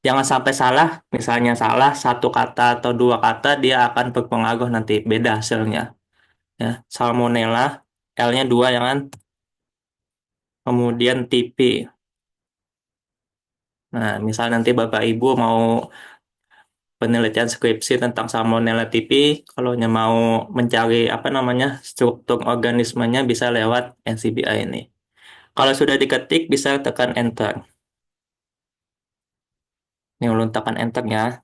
Jangan sampai salah, misalnya salah satu kata atau dua kata, dia akan berpengaruh nanti beda hasilnya. Ya, Salmonella, L-nya dua, ya kan? Kemudian TP. Nah, misal nanti Bapak Ibu mau penelitian skripsi tentang Salmonella typhi, kalau mau mencari apa namanya struktur organismenya bisa lewat NCBI ini. Kalau sudah diketik bisa tekan enter. Ini ulun tekan enter ya.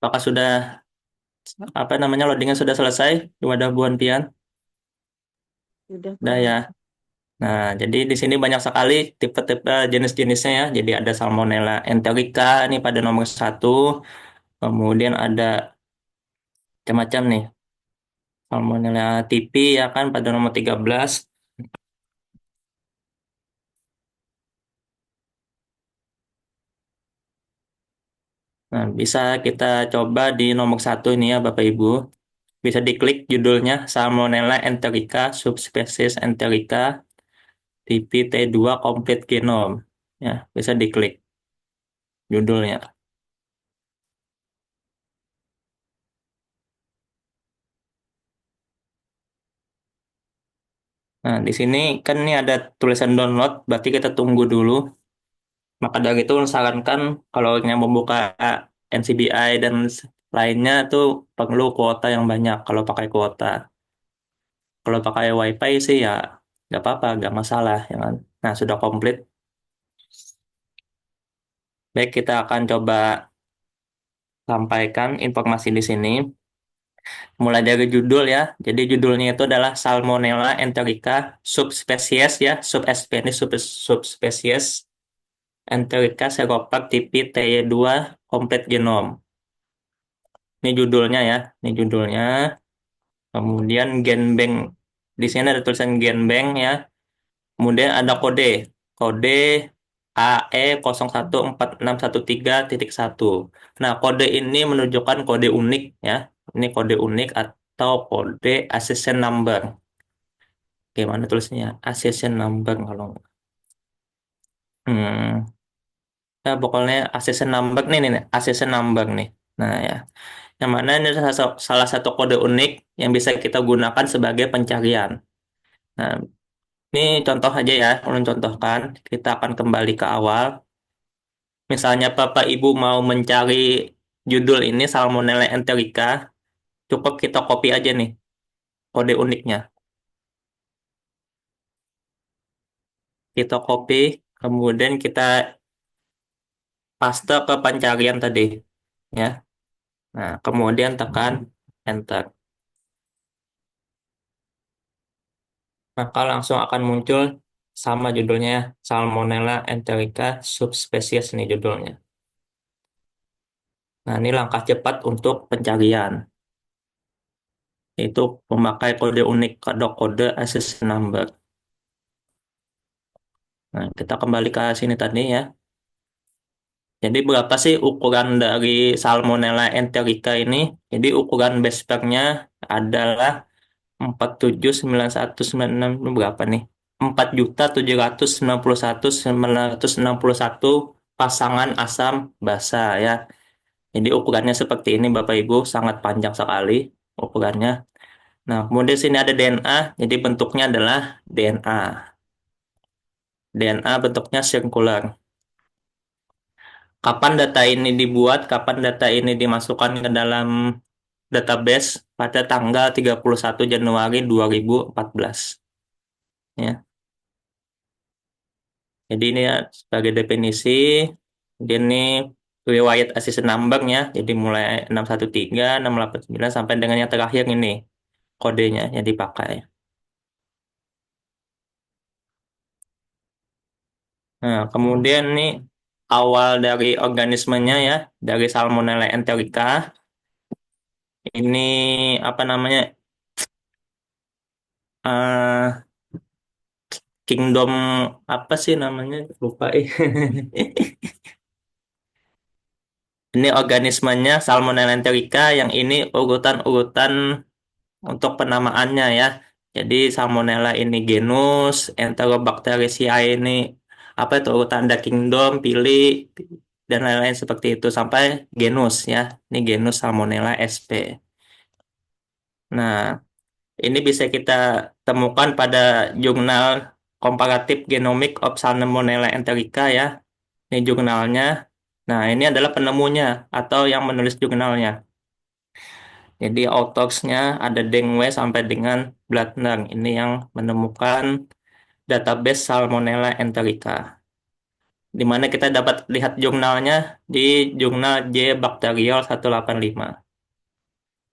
Apakah sudah apa namanya loadingnya sudah selesai di wadah buan pian? Udah, Udah ya. Pak. Nah, jadi di sini banyak sekali tipe-tipe jenis-jenisnya ya. Jadi ada Salmonella enterica ini pada nomor satu. Kemudian ada macam-macam nih. Salmonella typhi ya kan pada nomor 13. Nah, bisa kita coba di nomor satu ini ya Bapak Ibu. Bisa diklik judulnya Salmonella enterica subspesies enterica typhi T2 complete genome. Ya, bisa diklik judulnya. Nah, di sini kan ini ada tulisan download, berarti kita tunggu dulu. Maka dari itu sarankan kalau yang membuka NCBI dan lainnya tuh perlu kuota yang banyak kalau pakai kuota. Kalau pakai WiFi sih ya nggak apa-apa, nggak masalah ya kan. Nah, sudah komplit. Baik, kita akan coba sampaikan informasi di sini. Mulai dari judul ya. Jadi judulnya itu adalah Salmonella enterica subspesies ya, subspesies enterica seropak tipi TY2 complete genome. Ini judulnya ya, ini judulnya. Kemudian genbank. Di sini ada tulisan genbank ya. Kemudian ada kode. Kode AE014613.1. Nah, kode ini menunjukkan kode unik ya. Ini kode unik atau kode accession number. Gimana tulisnya? Accession number kalau ya pokoknya accession number nih, accession number nih. Nah, ya. Yang mana ini salah satu kode unik yang bisa kita gunakan sebagai pencarian. Nah, ini contoh aja ya, ulun contohkan. Kita akan kembali ke awal. Misalnya Bapak Ibu mau mencari judul ini Salmonella enterica, cukup kita copy aja nih kode uniknya. Kita copy, kemudian kita paste ke pencarian tadi, ya. Nah, kemudian tekan enter. Maka langsung akan muncul sama judulnya Salmonella enterica subspesies nih judulnya. Nah, ini langkah cepat untuk pencarian. Itu memakai kode unik kode accession number. Nah, kita kembali ke sini tadi ya. Jadi berapa sih ukuran dari Salmonella enterica ini? Jadi ukuran base pairnya adalah 479196 ini berapa nih? 4.791.961 pasangan asam basa ya. Jadi ukurannya seperti ini Bapak Ibu, sangat panjang sekali ukurannya. Nah, kemudian sini ada DNA, jadi bentuknya adalah DNA. DNA bentuknya sirkular. Kapan data ini dibuat, kapan data ini dimasukkan ke dalam database pada tanggal 31 Januari 2014. Ya. Jadi ini ya, sebagai definisi, dia ini riwayat assistant number ya. Jadi mulai 613, 689 sampai dengan yang terakhir ini kodenya yang dipakai. Nah, kemudian nih awal dari organismenya ya, dari Salmonella enterica, ini apa namanya? eh kingdom apa sih namanya? Lupa. Ini organismenya Salmonella enterica, yang ini urutan-urutan untuk penamaannya ya. Jadi Salmonella ini genus, Enterobacteriaceae ini apa itu urutan, ada kingdom, pilih, dan lain-lain seperti itu sampai genus ya. Ini genus Salmonella sp. Nah, ini bisa kita temukan pada jurnal Comparative Genomics of Salmonella enterica ya. Ini jurnalnya. Nah, ini adalah penemunya atau yang menulis jurnalnya. Jadi autorsnya ada Deng Wei sampai dengan Blattner. Ini yang menemukan database Salmonella enterica. Di mana kita dapat lihat jurnalnya di jurnal J Bacterial 185.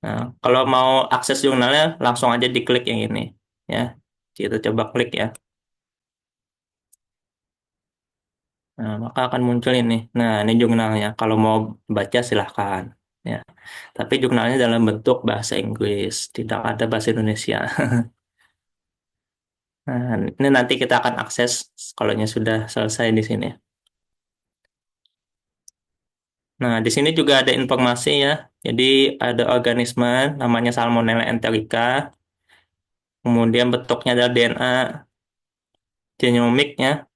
Nah, kalau mau akses jurnalnya langsung aja diklik yang ini ya. Kita coba klik ya. Nah, maka akan muncul ini. Nah, ini jurnalnya. Kalau mau baca silahkan ya. Tapi jurnalnya dalam bentuk bahasa Inggris, tidak ada bahasa Indonesia. Nah, ini nanti kita akan akses kalau sudah selesai di sini. Nah, di sini juga ada informasi ya. Jadi ada organisme namanya Salmonella enterica, kemudian bentuknya adalah DNA, genomiknya,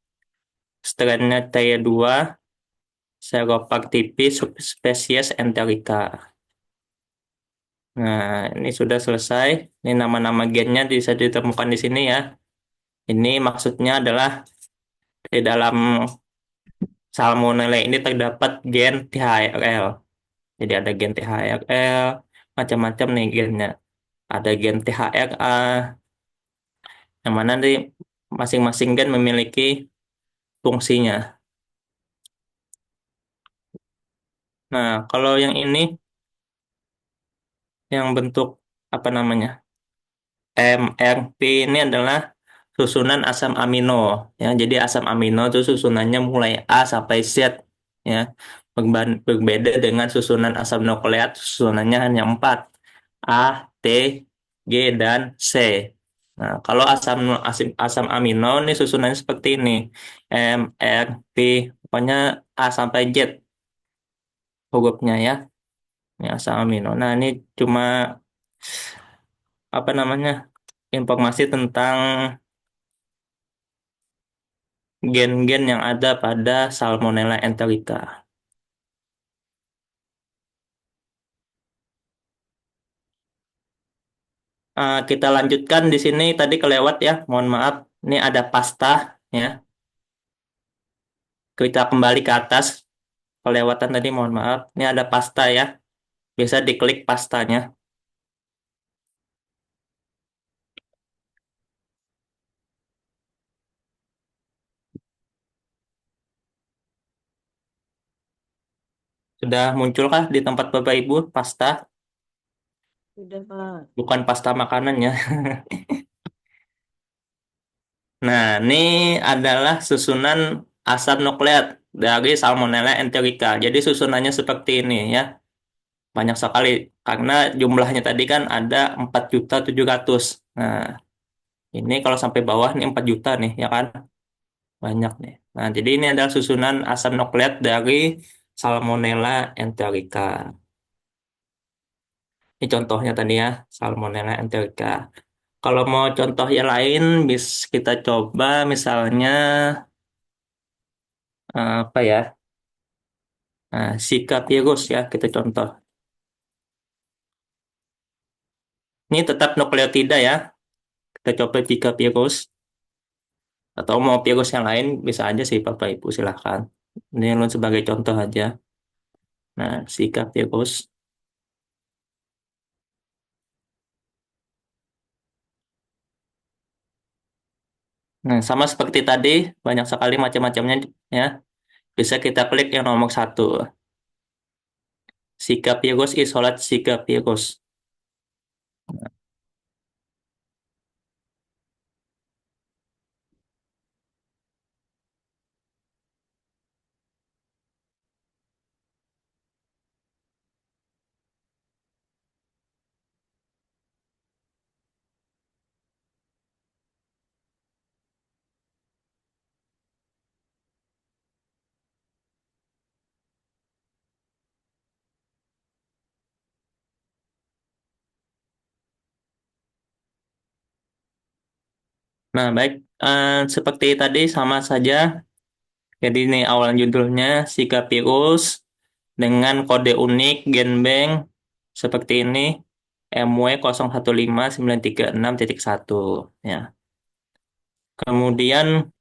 strainnya T2, serotype subspesies enterica. Nah, ini sudah selesai. Ini nama-nama gennya bisa ditemukan di sini ya. Ini maksudnya adalah di dalam Salmonella ini terdapat gen THRL. Jadi ada gen THRL, macam-macam nih gennya. Ada gen THRA, yang mana nih masing-masing gen memiliki fungsinya. Nah, kalau yang ini, yang bentuk apa namanya? MRP ini adalah susunan asam amino. Ya, jadi asam amino itu susunannya mulai A sampai Z. Ya, berbeda dengan susunan asam nukleat, susunannya hanya 4. A, T, G, dan C. Nah, kalau asam amino ini susunannya seperti ini. M, R, P, pokoknya A sampai Z hurufnya ya. Ini asam amino. Nah, ini cuma apa namanya? Informasi tentang gen-gen yang ada pada Salmonella enterica. Kita lanjutkan di sini tadi kelewat ya, mohon maaf. Ini ada pasta ya. Kita kembali ke atas, kelewatan tadi mohon maaf. Ini ada pasta ya. Bisa diklik pastanya. Sudah munculkah di tempat Bapak Ibu pasta? Sudah, Pak. Bukan pasta makanan ya. Nah, ini adalah susunan asam nukleat dari Salmonella enterica. Jadi susunannya seperti ini ya. Banyak sekali karena jumlahnya tadi kan ada 4.700.000. Nah, ini kalau sampai bawah nih 4 juta nih ya kan. Banyak nih. Nah, jadi ini adalah susunan asam nukleat dari Salmonella enterica. Ini contohnya tadi ya, Salmonella enterica. Kalau mau contoh yang lain, bisa kita coba misalnya apa ya? Nah, Zika virus ya, kita contoh. Ini tetap nukleotida ya. Kita coba Zika virus. Atau mau virus yang lain, bisa aja sih Bapak Ibu, silahkan. Ini sebagai contoh aja. Nah, Zika virus. Nah, sama seperti tadi, banyak sekali macam-macamnya ya. Bisa kita klik yang nomor satu. Zika virus, isolat Zika virus. Nah, baik. Seperti tadi sama saja. Jadi ini awal judulnya Zika virus dengan kode unik genbank seperti ini MW015936.1 ya. Kemudian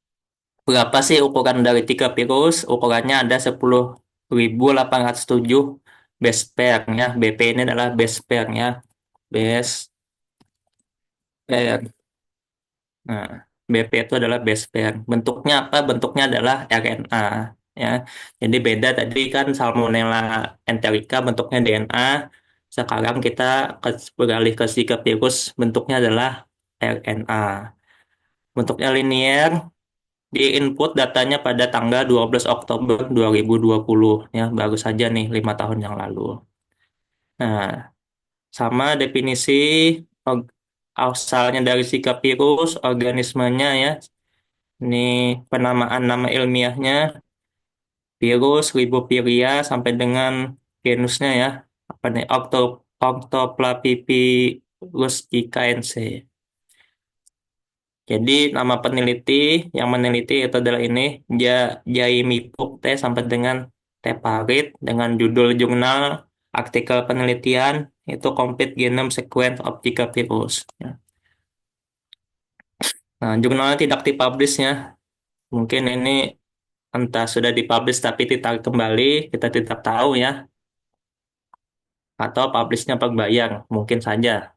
berapa sih ukuran dari tiga virus? Ukurannya ada 10.807 base pair ya. BP ini adalah base pair ya. Base pair. Nah, BP itu adalah base pair. Bentuknya apa? Bentuknya adalah RNA ya. Jadi beda tadi kan Salmonella enterica bentuknya DNA. Sekarang kita beralih ke Zika virus bentuknya adalah RNA. Bentuknya linear, di input datanya pada tanggal 12 Oktober 2020 ya, baru saja nih 5 tahun yang lalu. Nah, sama definisi og- asalnya dari Zika virus, organismenya ya. Ini penamaan nama ilmiahnya virus Ribophilia sampai dengan genusnya ya. Apa nih? Octoplasmipirus gicaense. Jadi nama peneliti yang meneliti itu adalah ini Jaime Puk T sampai dengan T Parit dengan judul jurnal artikel penelitian itu Complete Genome Sequence of Zika Virus. Ya. Nah, jurnalnya tidak dipublish ya. Mungkin ini entah sudah dipublish tapi ditarik kembali, kita tidak tahu ya. Atau publishnya berbayar, mungkin saja.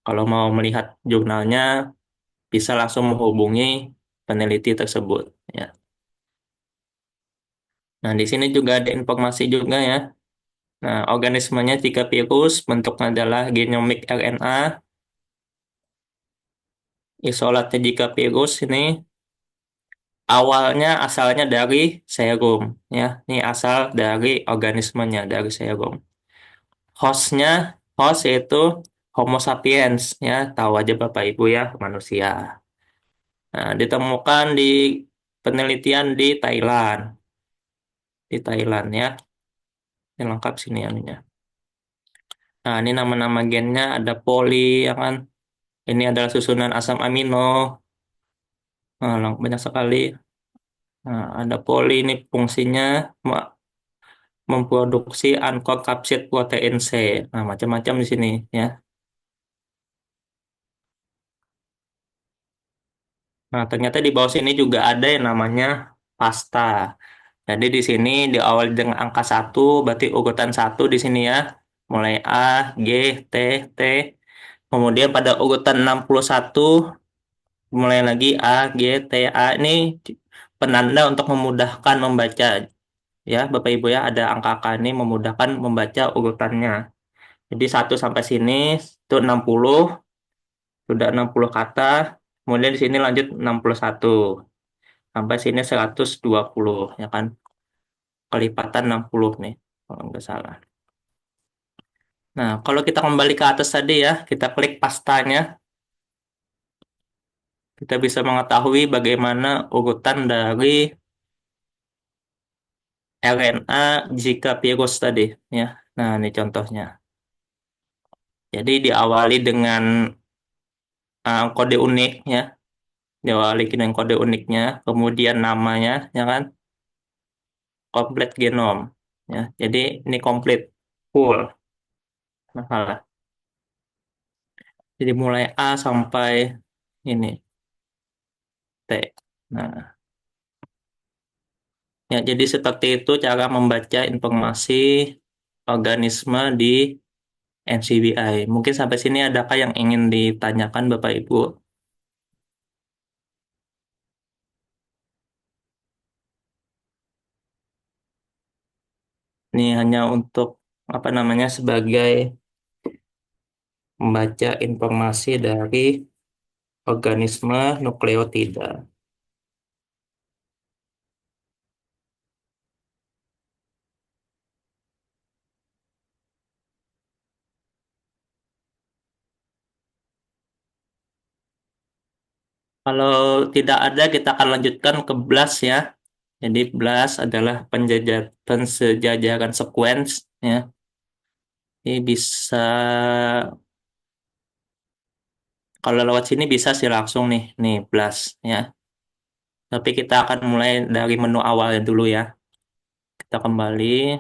Kalau mau melihat jurnalnya, bisa langsung menghubungi peneliti tersebut. Ya. Nah, di sini juga ada informasi juga ya. Nah, organismenya jika virus, bentuknya adalah genomic RNA. Isolatnya jika virus ini awalnya asalnya dari serum. Ya, ini asal dari organismenya, dari serum. Hostnya, host yaitu Homo sapiens. Ya, tahu aja Bapak Ibu ya, manusia. Nah, ditemukan di penelitian di Thailand. Di Thailand ya. Ini lengkap sini anunya. Nah, ini nama-nama gennya ada poli, ya kan? Ini adalah susunan asam amino. Nah, banyak sekali. Nah, ada poli ini fungsinya memproduksi uncooked capsid protein C. Nah, macam-macam di sini ya. Nah, ternyata di bawah sini juga ada yang namanya pasta. Jadi di sini di awal dengan angka satu, berarti urutan satu di sini ya. Mulai A, G, T, T. Kemudian pada urutan 61 mulai lagi A, G, T, A ini penanda untuk memudahkan membaca ya Bapak Ibu ya ada angka-angka ini memudahkan membaca urutannya. Jadi satu sampai sini itu 60 sudah 60 kata, kemudian di sini lanjut 61 sampai sini 120 ya kan kelipatan 60 nih kalau nggak salah. Nah, kalau kita kembali ke atas tadi ya, kita klik pastanya, kita bisa mengetahui bagaimana urutan dari RNA jika virus tadi ya. Nah, ini contohnya. Jadi diawali dengan kode unik ya, diawali dengan kode uniknya, kemudian namanya ya kan, komplit genom ya. Jadi ini komplit full masalah. Jadi mulai A sampai ini T. Nah, ya jadi seperti itu cara membaca informasi organisme di NCBI. Mungkin sampai sini adakah yang ingin ditanyakan Bapak Ibu? Ini hanya untuk apa namanya sebagai membaca informasi dari organisme nukleotida. Kalau tidak ada, kita akan lanjutkan ke BLAST ya. Jadi BLAST adalah pensejajaran sequence ya. Ini bisa Kalau lewat sini bisa sih langsung nih blast ya. Tapi kita akan mulai dari menu awalnya dulu ya. Kita kembali,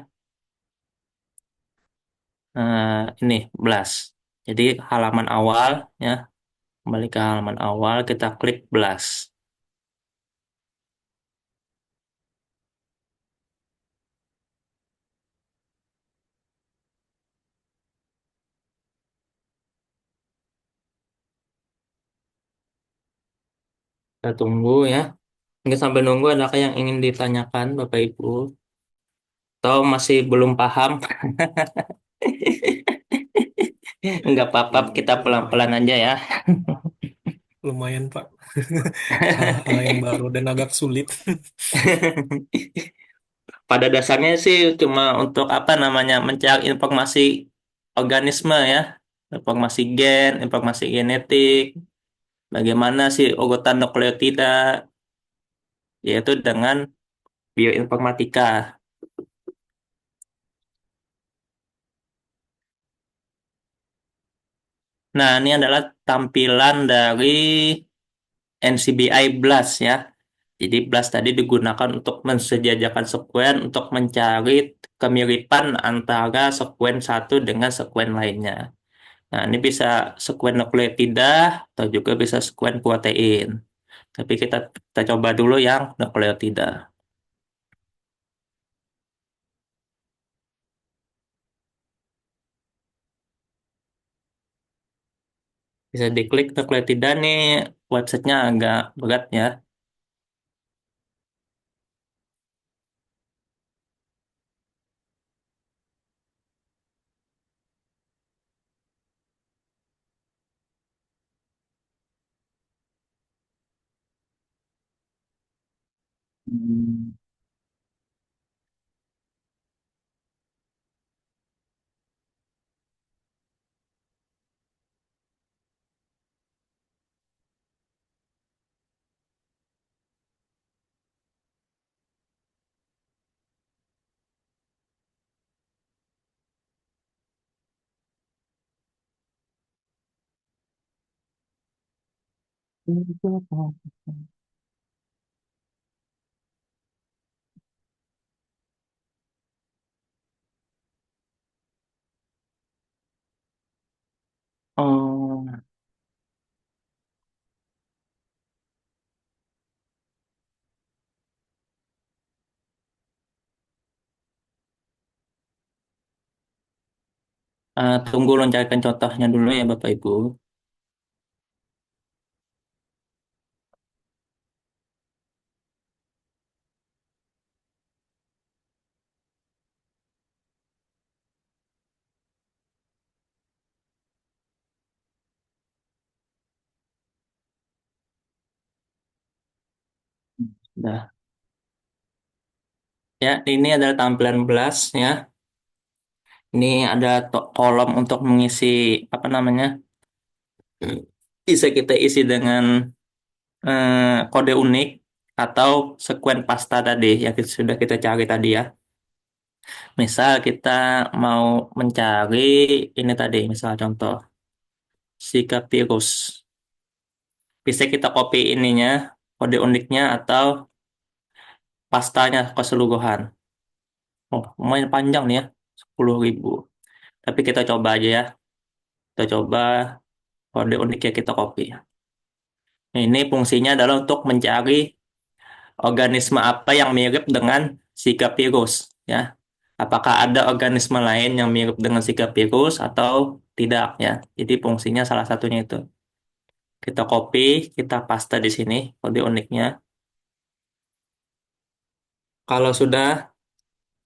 ini blast. Jadi halaman awal ya, kembali ke halaman awal, kita klik blast. Kita tunggu ya. Mungkin sampai nunggu adakah yang ingin ditanyakan Bapak Ibu? Atau masih belum paham? Nggak apa-apa, kita pelan-pelan aja ya. Lumayan, Pak. Hal-hal yang baru dan agak sulit. Pada dasarnya sih cuma untuk apa namanya mencari informasi organisme ya, informasi gen, informasi genetik, bagaimana sih urutan nukleotida, yaitu dengan bioinformatika. Nah, ini adalah tampilan dari NCBI BLAST ya. Jadi BLAST tadi digunakan untuk mensejajarkan sekuen untuk mencari kemiripan antara sekuen satu dengan sekuen lainnya. Nah, ini bisa sekuen nukleotida atau juga bisa sekuen protein. Tapi kita coba dulu yang nukleotida. Bisa diklik nukleotida nih, websitenya agak berat ya. Hmm. Oh, tunggu lonjakan contohnya dulu ya Bapak Ibu. Nah, ya ini adalah tampilan blast ya. Ini ada kolom untuk mengisi apa namanya? Bisa kita isi dengan kode unik atau sekuen pasta tadi yang sudah kita cari tadi ya. Misal kita mau mencari ini tadi, misal contoh Zika virus. Bisa kita copy ininya, kode uniknya atau pastanya keseluruhan. Oh, lumayan panjang nih ya, 10.000. Tapi kita coba aja ya. Kita coba kode uniknya kita copy. Nah, ini fungsinya adalah untuk mencari organisme apa yang mirip dengan Zika virus ya. Apakah ada organisme lain yang mirip dengan Zika virus atau tidak ya. Jadi fungsinya salah satunya itu. Kita copy, kita paste di sini kode uniknya. Kalau sudah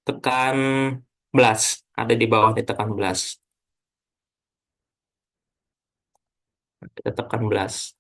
tekan blast, ada di bawah ditekan blast. Kita tekan blast.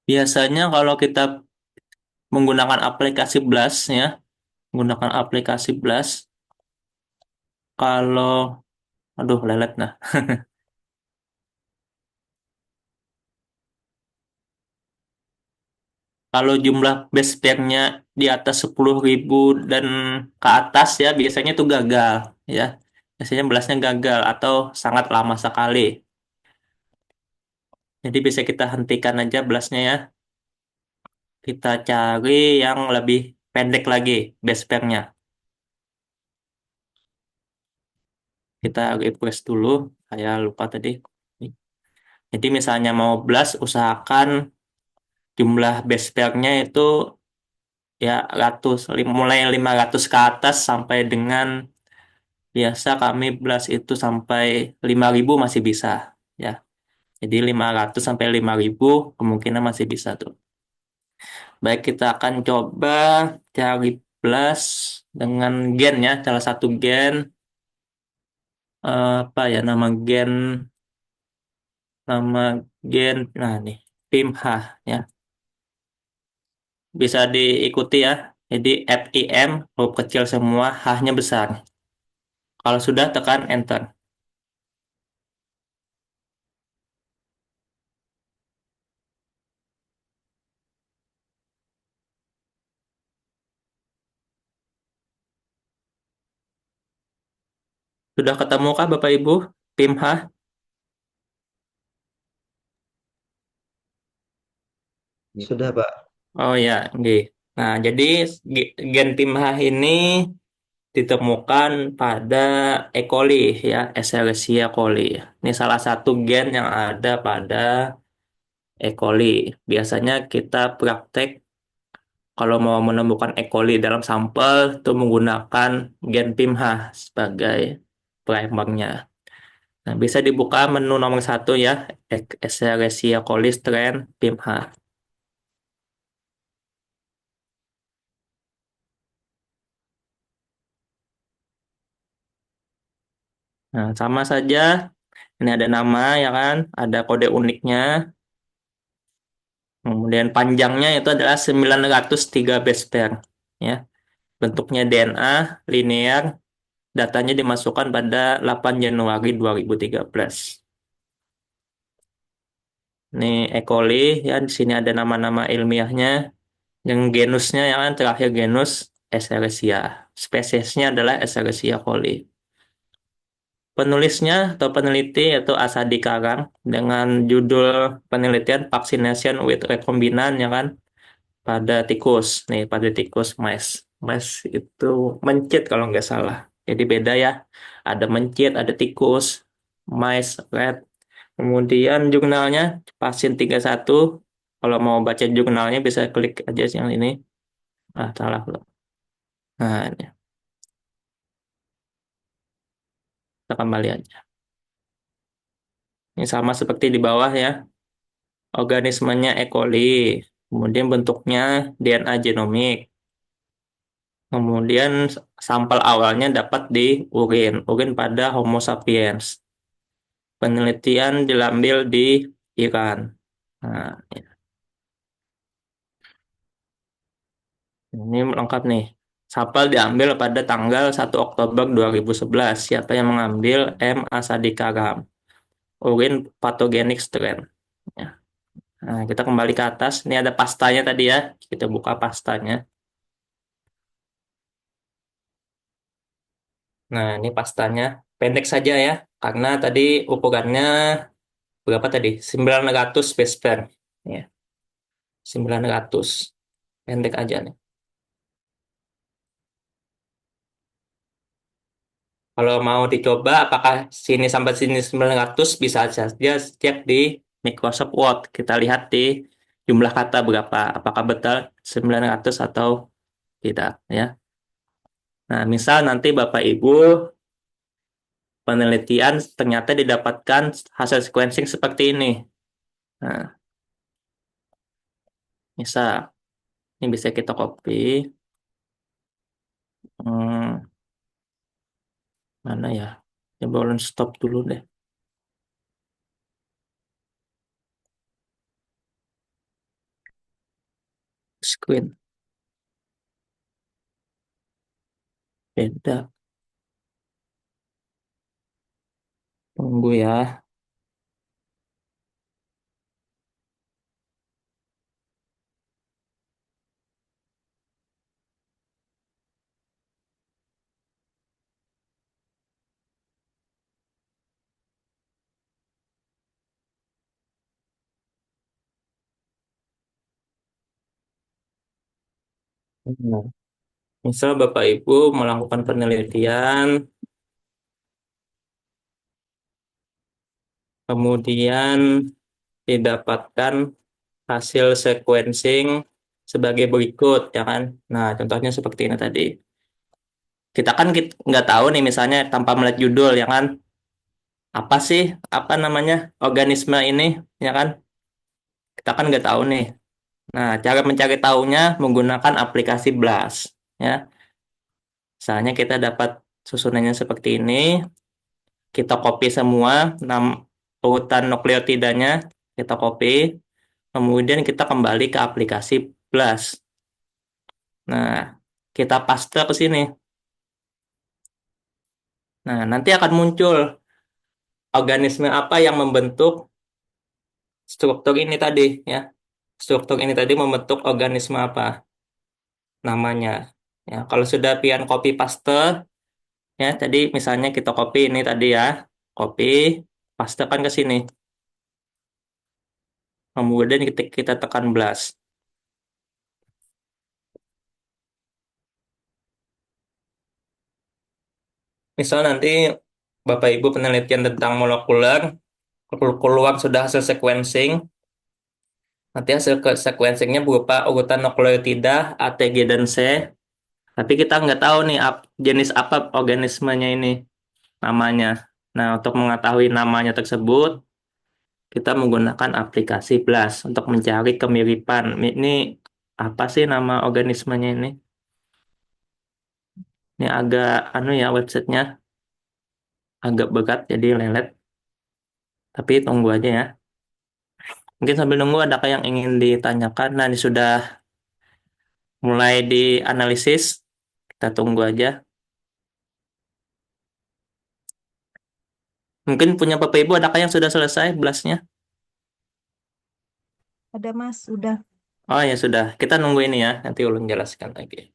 Biasanya kalau kita menggunakan aplikasi Blast ya, menggunakan aplikasi Blast. Kalau, aduh lelet nah. Kalau jumlah base pairnya di atas 10.000 dan ke atas ya, biasanya itu gagal ya. Biasanya Blastnya gagal atau sangat lama sekali. Jadi bisa kita hentikan aja Blastnya ya. Kita cari yang lebih pendek lagi base pairnya. Kita refresh dulu. Saya lupa tadi. Jadi misalnya mau blast, usahakan jumlah base pairnya itu ya mulai 500 ke atas sampai dengan biasa kami blast itu sampai 5.000 masih bisa ya. Jadi 500 sampai 5.000 kemungkinan masih bisa tuh. Baik, kita akan coba cari blast dengan gen ya, salah satu gen apa ya nama gen nah nih PIMH ya. Bisa diikuti ya. Jadi FIM huruf kecil semua, H-nya besar. Kalau sudah tekan enter. Sudah ketemu kah Bapak Ibu? PIMH? Sudah, Pak. Oh ya, nggih. Nah, jadi gen PIMH ini ditemukan pada E. coli ya, Escherichia coli. Ini salah satu gen yang ada pada E. coli. Biasanya kita praktek kalau mau menemukan E. coli dalam sampel itu menggunakan gen PIMH sebagai primernya. Nah, bisa dibuka menu nomor satu ya, Escherichia coli strain PIMH. Nah, sama saja, ini ada nama ya kan, ada kode uniknya, kemudian panjangnya itu adalah 903 base pair. Ya, bentuknya DNA linear, datanya dimasukkan pada 8 Januari 2013. Ini E. coli ya, di sini ada nama-nama ilmiahnya. Yang genusnya yang kan terakhir genus Escherichia. Spesiesnya adalah Escherichia coli. Penulisnya atau peneliti yaitu Asadi Karang dengan judul penelitian Vaccination with Recombinant ya kan pada tikus. Nih pada tikus mice. Mice itu mencit kalau nggak salah. Jadi beda ya. Ada mencit, ada tikus, mice, rat. Kemudian jurnalnya Pasien 31. Kalau mau baca jurnalnya bisa klik aja yang ini. Ah, salah. Nah, ini. Kita kembali aja. Ini sama seperti di bawah ya. Organismenya E. coli. Kemudian bentuknya DNA genomik. Kemudian sampel awalnya dapat di urin pada Homo sapiens. Penelitian diambil di Iran. Nah, ini lengkap nih. Sampel diambil pada tanggal 1 Oktober 2011. Siapa yang mengambil? M. Asadikaram. Urin patogenik strain. Ya. Nah, kita kembali ke atas. Ini ada pastanya tadi ya. Kita buka pastanya. Nah, ini pastanya. Pendek saja ya. Karena tadi ukurannya berapa tadi? 900 base pair. Ya, 900. Pendek aja nih. Kalau mau dicoba apakah sini sampai sini 900 bisa saja cek di Microsoft Word. Kita lihat di jumlah kata berapa. Apakah betul 900 atau tidak ya. Nah, misal nanti Bapak Ibu penelitian ternyata didapatkan hasil sequencing seperti ini. Nah, misal ini bisa kita copy. Hmm, mana ya? Coba ulun stop dulu deh. Screen. Beda. Tunggu ya. Nah, misal Bapak Ibu melakukan penelitian, kemudian didapatkan hasil sequencing sebagai berikut, ya kan? Nah, contohnya seperti ini tadi. Kita kan nggak tahu nih misalnya tanpa melihat judul, ya kan? Apa sih, apa namanya, organisme ini, ya kan? Kita kan nggak tahu nih. Nah, cara mencari tahunya menggunakan aplikasi BLAST, ya. Misalnya kita dapat susunannya seperti ini, kita copy semua urutan nukleotidanya, kita copy, kemudian kita kembali ke aplikasi BLAST. Nah, kita paste ke sini. Nah, nanti akan muncul organisme apa yang membentuk struktur ini tadi, ya. Struktur ini tadi membentuk organisme apa namanya. Ya, kalau sudah pian copy paste, ya, tadi misalnya kita copy ini tadi ya, copy, pastekan ke sini. Kemudian kita tekan blast. Misal nanti Bapak Ibu penelitian tentang molekuler, keluar sudah hasil sequencing, nanti hasil sequencingnya berupa urutan nukleotida A, T, G, dan C. Tapi kita nggak tahu nih jenis apa organismenya ini namanya. Nah, untuk mengetahui namanya tersebut, kita menggunakan aplikasi BLAST untuk mencari kemiripan. Ini apa sih nama organismenya ini? Ini agak anu ya websitenya agak berat jadi lelet. Tapi tunggu aja ya. Mungkin sambil nunggu adakah yang ingin ditanyakan? Nah, ini sudah mulai dianalisis. Kita tunggu aja. Mungkin punya Bapak Ibu adakah yang sudah selesai BLAST-nya? Ada Mas, udah. Oh ya sudah. Kita nunggu ini ya. Nanti ulun jelaskan lagi.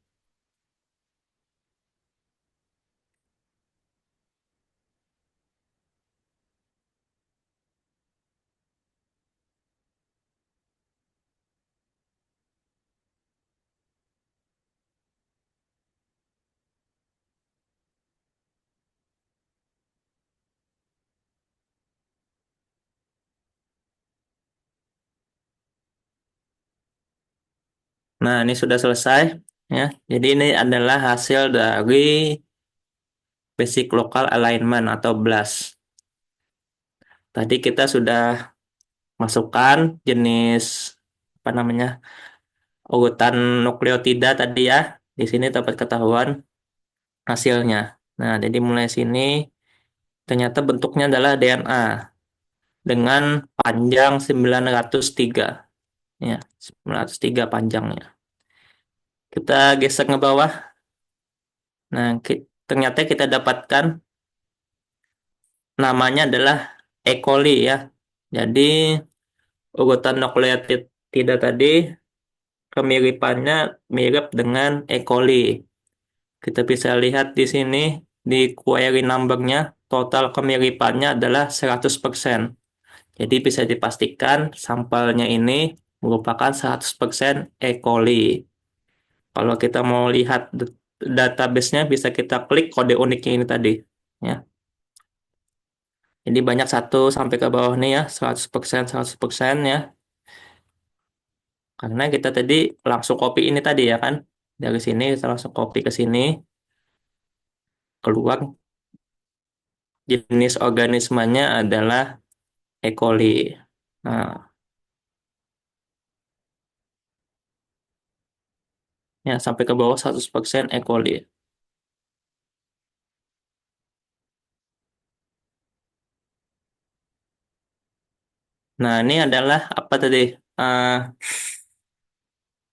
Nah, ini sudah selesai ya. Jadi ini adalah hasil dari basic local alignment atau BLAST. Tadi kita sudah masukkan jenis apa namanya? Urutan nukleotida tadi ya. Di sini dapat ketahuan hasilnya. Nah, jadi mulai sini ternyata bentuknya adalah DNA dengan panjang 903 ya, 903 panjangnya. Kita geser ke bawah. Nah, ternyata kita dapatkan namanya adalah E. coli ya. Jadi urutan nukleotida tadi kemiripannya mirip dengan E. coli. Kita bisa lihat di sini di query number-nya total kemiripannya adalah 100%. Jadi bisa dipastikan sampelnya ini merupakan 100% E. coli. Kalau kita mau lihat database-nya bisa kita klik kode uniknya ini tadi ya. Jadi banyak satu sampai ke bawah nih ya, 100% ya. Karena kita tadi langsung copy ini tadi ya kan. Dari sini kita langsung copy ke sini, keluar jenis organismenya adalah E. coli. Nah, ya sampai ke bawah 100% E. coli. Nah, ini adalah apa tadi?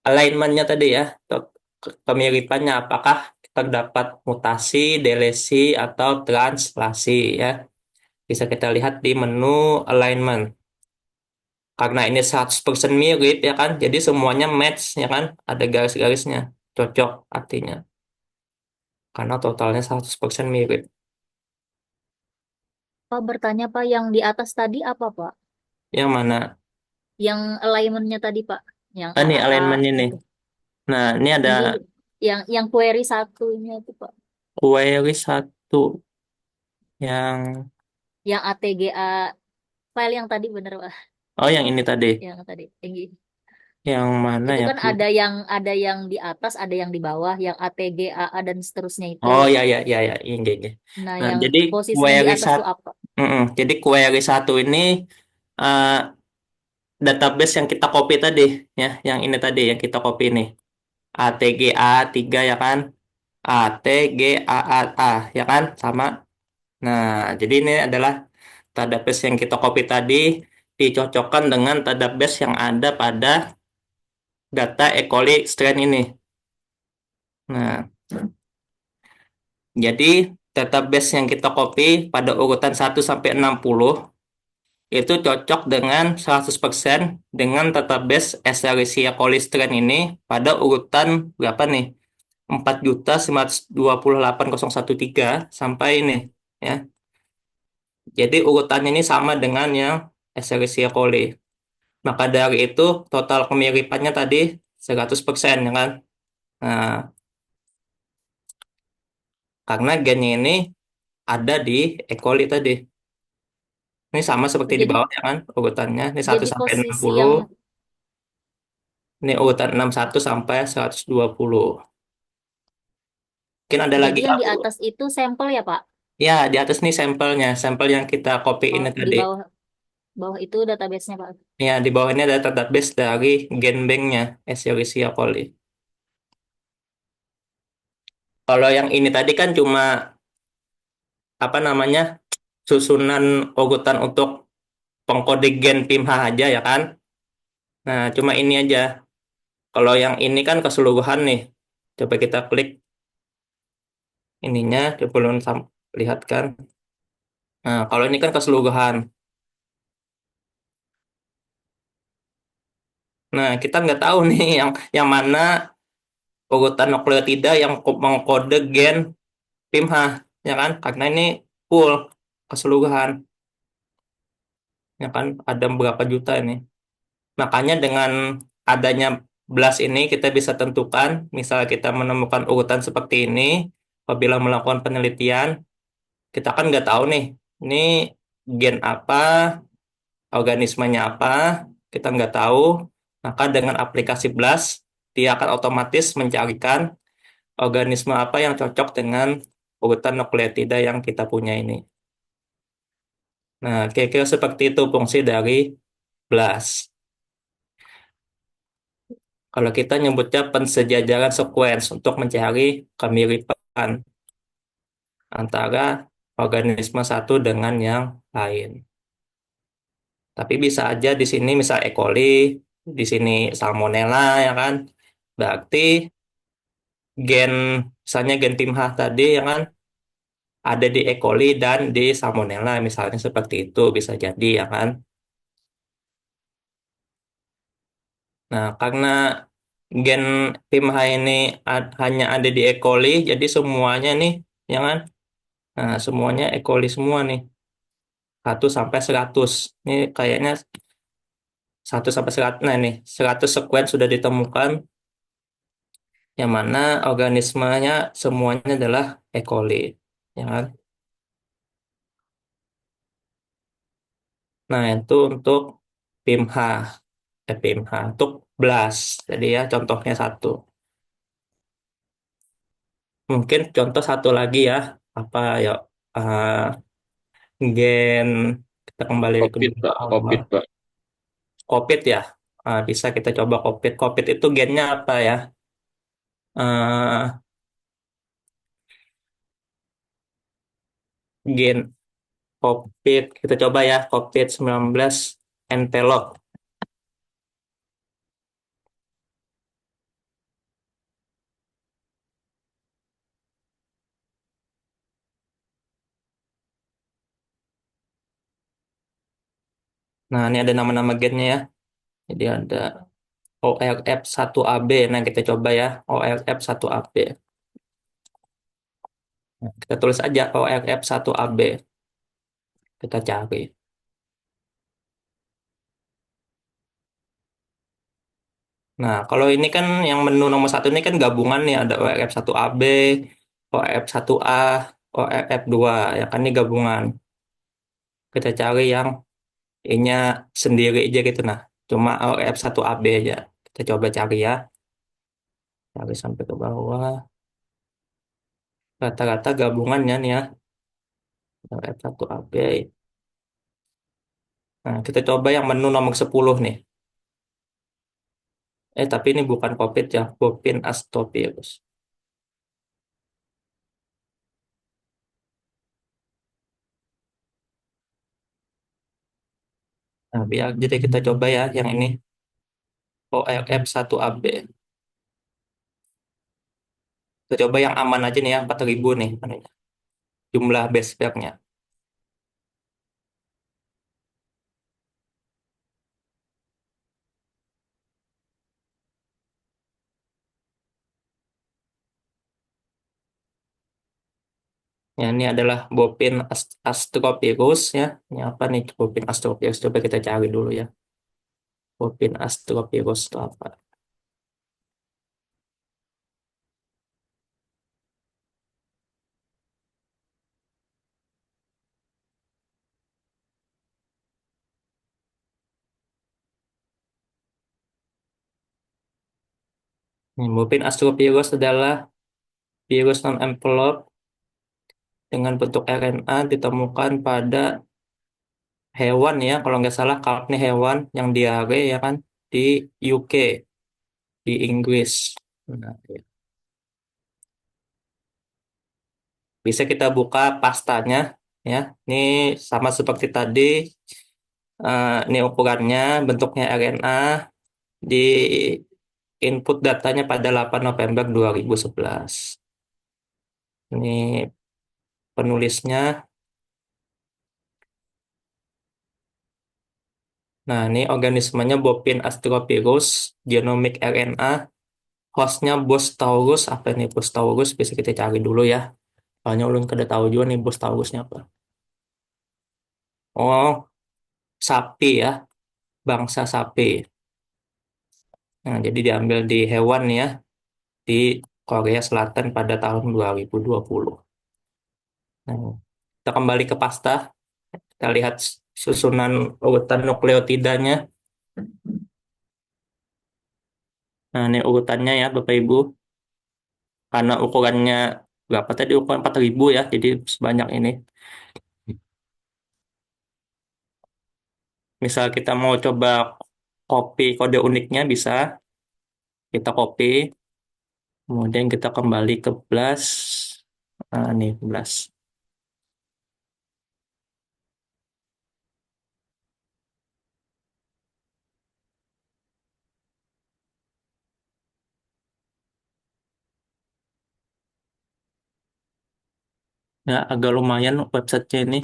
Alignment-nya tadi ya. kemiripannya, apakah terdapat mutasi, delesi, atau translasi ya. Bisa kita lihat di menu alignment. Karena ini 100% mirip ya kan, jadi semuanya match ya kan, ada garis-garisnya. Cocok artinya. Karena totalnya 100% mirip. Pak bertanya Pak, yang di atas tadi apa Pak? Yang mana? Yang alignmentnya tadi Pak, yang Ini AAA alignmentnya nih. itu. Nah, ini ada Yang di yang query satunya itu Pak, query satu yang, yang ATGA file yang tadi bener Pak, oh yang ini tadi. yang tadi. Yang mana Itu ya? kan ada yang di atas, ada yang di bawah, yang ATGA dan seterusnya itu. Oh ya ya ya ya, ini. Nah, Nah, yang jadi posisinya di query atas tuh satu, apa? jadi query satu ini eh, database yang kita copy tadi, ya, yang ini tadi yang kita copy nih. ATGA 3 ya kan? ATGAA ya kan? Sama. Nah, jadi ini adalah database yang kita copy tadi dicocokkan dengan database yang ada pada data E. coli strain ini. Nah, jadi database yang kita copy pada urutan 1 sampai 60 itu cocok dengan 100% dengan database Escherichia coli strain ini pada urutan berapa nih? 4.928.013 sampai ini ya. Jadi urutannya ini sama dengan yang Escherichia coli. Maka dari itu total kemiripannya tadi 100% ya kan. Nah, karena gennya ini ada di E. coli tadi. Ini sama seperti di Jadi bawah ya kan urutannya. Ini satu jadi sampai enam posisi puluh. yang Ini urutan 61 sampai 120. Mungkin ada jadi lagi yang di aku. atas itu sampel ya Pak? Ya, di atas nih sampelnya, sampel yang kita copy Oh, ini di tadi. bawah bawah itu database-nya Pak. Ya, di bawah ini ada database dari genbanknya Escherichia coli. Kalau yang ini tadi kan cuma apa namanya susunan urutan untuk pengkode gen PIMH aja ya kan. Nah, cuma ini aja. Kalau yang ini kan keseluruhan nih. Coba kita klik ininya, coba belum lihat kan. Nah, kalau ini kan keseluruhan. Nah, kita nggak tahu nih yang mana urutan nukleotida yang mengkode gen PIMH, ya kan? Karena ini full keseluruhan, ya kan? Ada berapa juta ini. Makanya dengan adanya BLAST ini kita bisa tentukan, misal kita menemukan urutan seperti ini, apabila melakukan penelitian, kita kan nggak tahu nih, ini gen apa, organismenya apa, kita nggak tahu. Maka dengan aplikasi BLAST, dia akan otomatis mencarikan organisme apa yang cocok dengan urutan nukleotida yang kita punya ini. Nah, kira-kira seperti itu fungsi dari BLAST. Kalau kita nyebutnya pensejajaran sequence untuk mencari kemiripan antara organisme satu dengan yang lain. Tapi bisa aja di sini misal E. coli, di sini Salmonella ya kan. Berarti gen misalnya gen PIMH tadi ya kan ada di E. coli dan di Salmonella misalnya seperti itu bisa jadi ya kan. Nah, karena gen PIMH ini hanya ada di E. coli, jadi semuanya nih, ya kan? Nah, semuanya E. coli semua nih. 1 sampai 100. Ini kayaknya 1 sampai 100. Nah, nih, 100 sequence sudah ditemukan, yang mana organismenya semuanya adalah E. coli. Ya kan? Nah, itu untuk PIMH. PIMH. Untuk BLAST. Jadi ya, contohnya satu. Mungkin contoh satu lagi ya. Apa ya? eh, Gen, kita kembali ke COVID, gen Pak. awal. COVID, Pak. COVID ya. Bisa kita coba COVID. COVID itu gennya apa ya? Eh, Gen COVID. Kita coba ya. COVID-19 envelop. Nah, ini ada nama-nama gennya ya. Jadi ada ORF1AB. Nah, kita coba ya, ORF1AB. Nah, kita tulis aja ORF1AB. Kita cari. Nah, kalau ini kan yang menu nomor satu ini kan gabungan nih, ada ORF1AB, ORF1A, ORF2, ya kan ini gabungan. Kita cari yang ini sendiri aja gitu, nah. Cuma ORF1AB aja. Kita coba cari ya. Cari sampai ke bawah. Rata-rata gabungannya nih ya. ORF1AB. Nah, kita coba yang menu nomor 10 nih. Tapi ini bukan COVID ya, Bopin Astopirus. Nah, biar jadi kita coba ya yang ini ORF1AB. Kita coba yang aman aja nih ya, 4.000 nih anunya, jumlah base pairnya. Ya, ini adalah Bopin Astropirus ya. Ini apa nih Bopin Astropirus? Coba kita cari dulu ya. Bopin Astropirus itu apa? Bopin Astropirus adalah virus non-envelop dengan bentuk RNA ditemukan pada hewan ya, kalau nggak salah kalknya hewan yang diare ya kan di UK, di Inggris. Nah, ya. Bisa kita buka pastanya ya. Ini sama seperti tadi. Ini ukurannya, bentuknya RNA, di input datanya pada 8 November 2011. Ini penulisnya. Nah, ini organismenya Bopin astropirus, genomic RNA, hostnya Bos taurus. Apa ini Bos taurus? Bisa kita cari dulu ya. Soalnya ulun kada tahu juga nih Bos taurusnya apa. Oh, sapi ya, bangsa sapi. Nah, jadi diambil di hewan ya, di Korea Selatan pada tahun 2020. Nah, kita kembali ke pasta. Kita lihat susunan urutan nukleotidanya. Nah, ini urutannya ya, Bapak Ibu. Karena ukurannya berapa tadi? Ukuran 4.000 ya, jadi sebanyak ini. Misal kita mau coba copy kode uniknya, bisa. Kita copy. Kemudian kita kembali ke BLAS. Nah, ini BLAS. Ya, agak lumayan websitenya ini.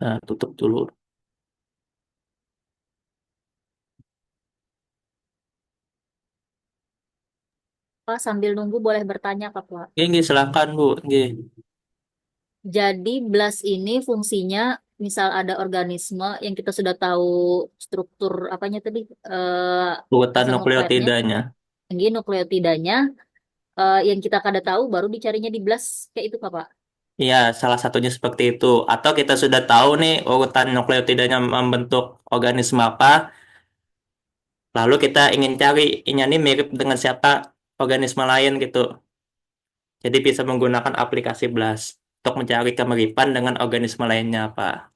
Nah, tutup dulu. Pak, sambil nunggu boleh bertanya, Kak, Pak. Oke, silakan Bu. Oke. Jadi BLAST ini fungsinya misal ada organisme yang kita sudah tahu struktur apanya tadi, Urutan asal nukleotnya, nukleotidanya. tinggi nukleotidanya, yang kita kada tahu baru dicarinya di BLAST kayak itu Kak, Pak. Iya, salah satunya seperti itu. Atau kita sudah tahu nih urutan nukleotidanya membentuk organisme apa, lalu kita ingin cari ini nih mirip dengan siapa organisme lain gitu. Jadi bisa menggunakan aplikasi BLAST untuk mencari kemiripan dengan organisme lainnya apa.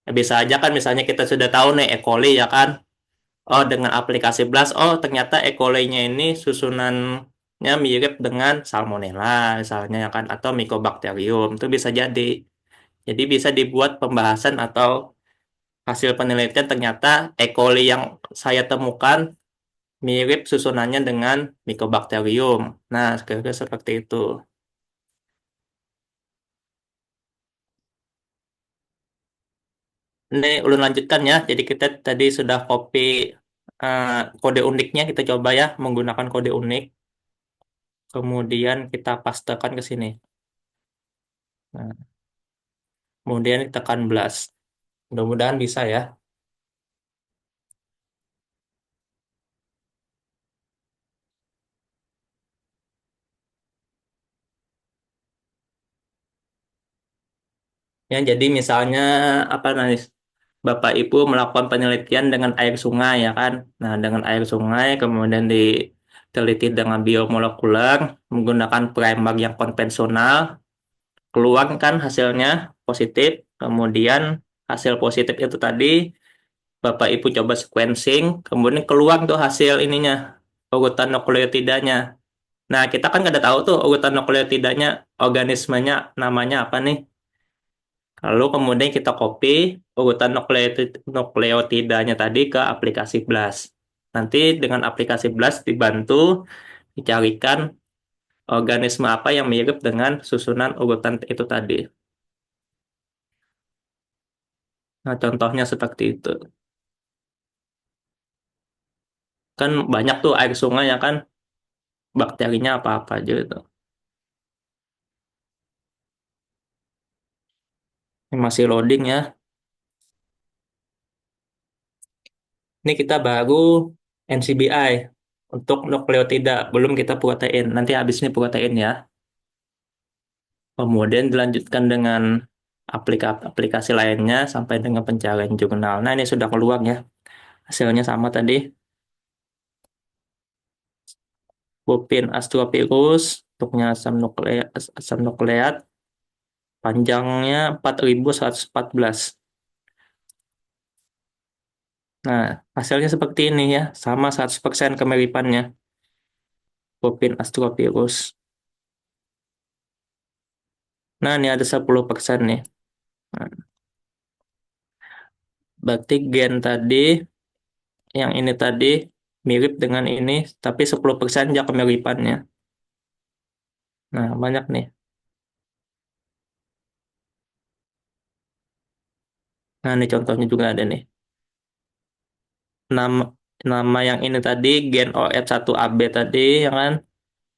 Ya, bisa aja kan misalnya kita sudah tahu nih E. coli ya kan. Oh, dengan aplikasi BLAST, oh ternyata E. coli-nya ini susunannya mirip dengan Salmonella misalnya ya kan, atau Mycobacterium. Itu bisa jadi. Jadi bisa dibuat pembahasan atau hasil penelitian ternyata E. coli yang saya temukan mirip susunannya dengan Mycobacterium. Nah, kira-kira seperti itu. Ini ulun lanjutkan ya. Jadi kita tadi sudah copy eh, kode uniknya, kita coba ya menggunakan kode unik. Kemudian kita pastekan ke sini. Nah, kemudian tekan blast. Mudah-mudahan bisa ya. Ya, jadi misalnya apa nih? Bapak Ibu melakukan penelitian dengan air sungai ya kan. Nah, dengan air sungai kemudian diteliti dengan biomolekuler menggunakan primer yang konvensional, keluar kan hasilnya positif. Kemudian hasil positif itu tadi Bapak Ibu coba sequencing, kemudian keluar tuh hasil ininya, urutan nukleotidanya. Nah, kita kan nggak ada tahu tuh urutan nukleotidanya, organismenya namanya apa nih. Lalu kemudian kita copy urutan nukleotidanya tadi ke aplikasi BLAST. Nanti dengan aplikasi BLAST dibantu dicarikan organisme apa yang mirip dengan susunan urutan itu tadi. Nah, contohnya seperti itu. Kan banyak tuh air sungai ya kan, bakterinya apa-apa aja itu. Ini masih loading ya. Ini kita baru NCBI untuk nukleotida, belum kita protein. Nanti habis ini protein ya. Kemudian dilanjutkan dengan aplikasi lainnya sampai dengan pencarian jurnal. Nah, ini sudah keluar ya. Hasilnya sama tadi. Bupin astropirus, bentuknya asam nukleat, panjangnya 4114. Nah, hasilnya seperti ini ya. Sama 100% kemiripannya. Bupin astropirus. Nah, ini ada 10% nih. Nah, berarti gen tadi, yang ini tadi, mirip dengan ini, tapi 10% aja kemiripannya. Nah, banyak nih. Nah, ini contohnya juga ada nih. Nama nama yang ini tadi, gen OF1AB tadi, yang kan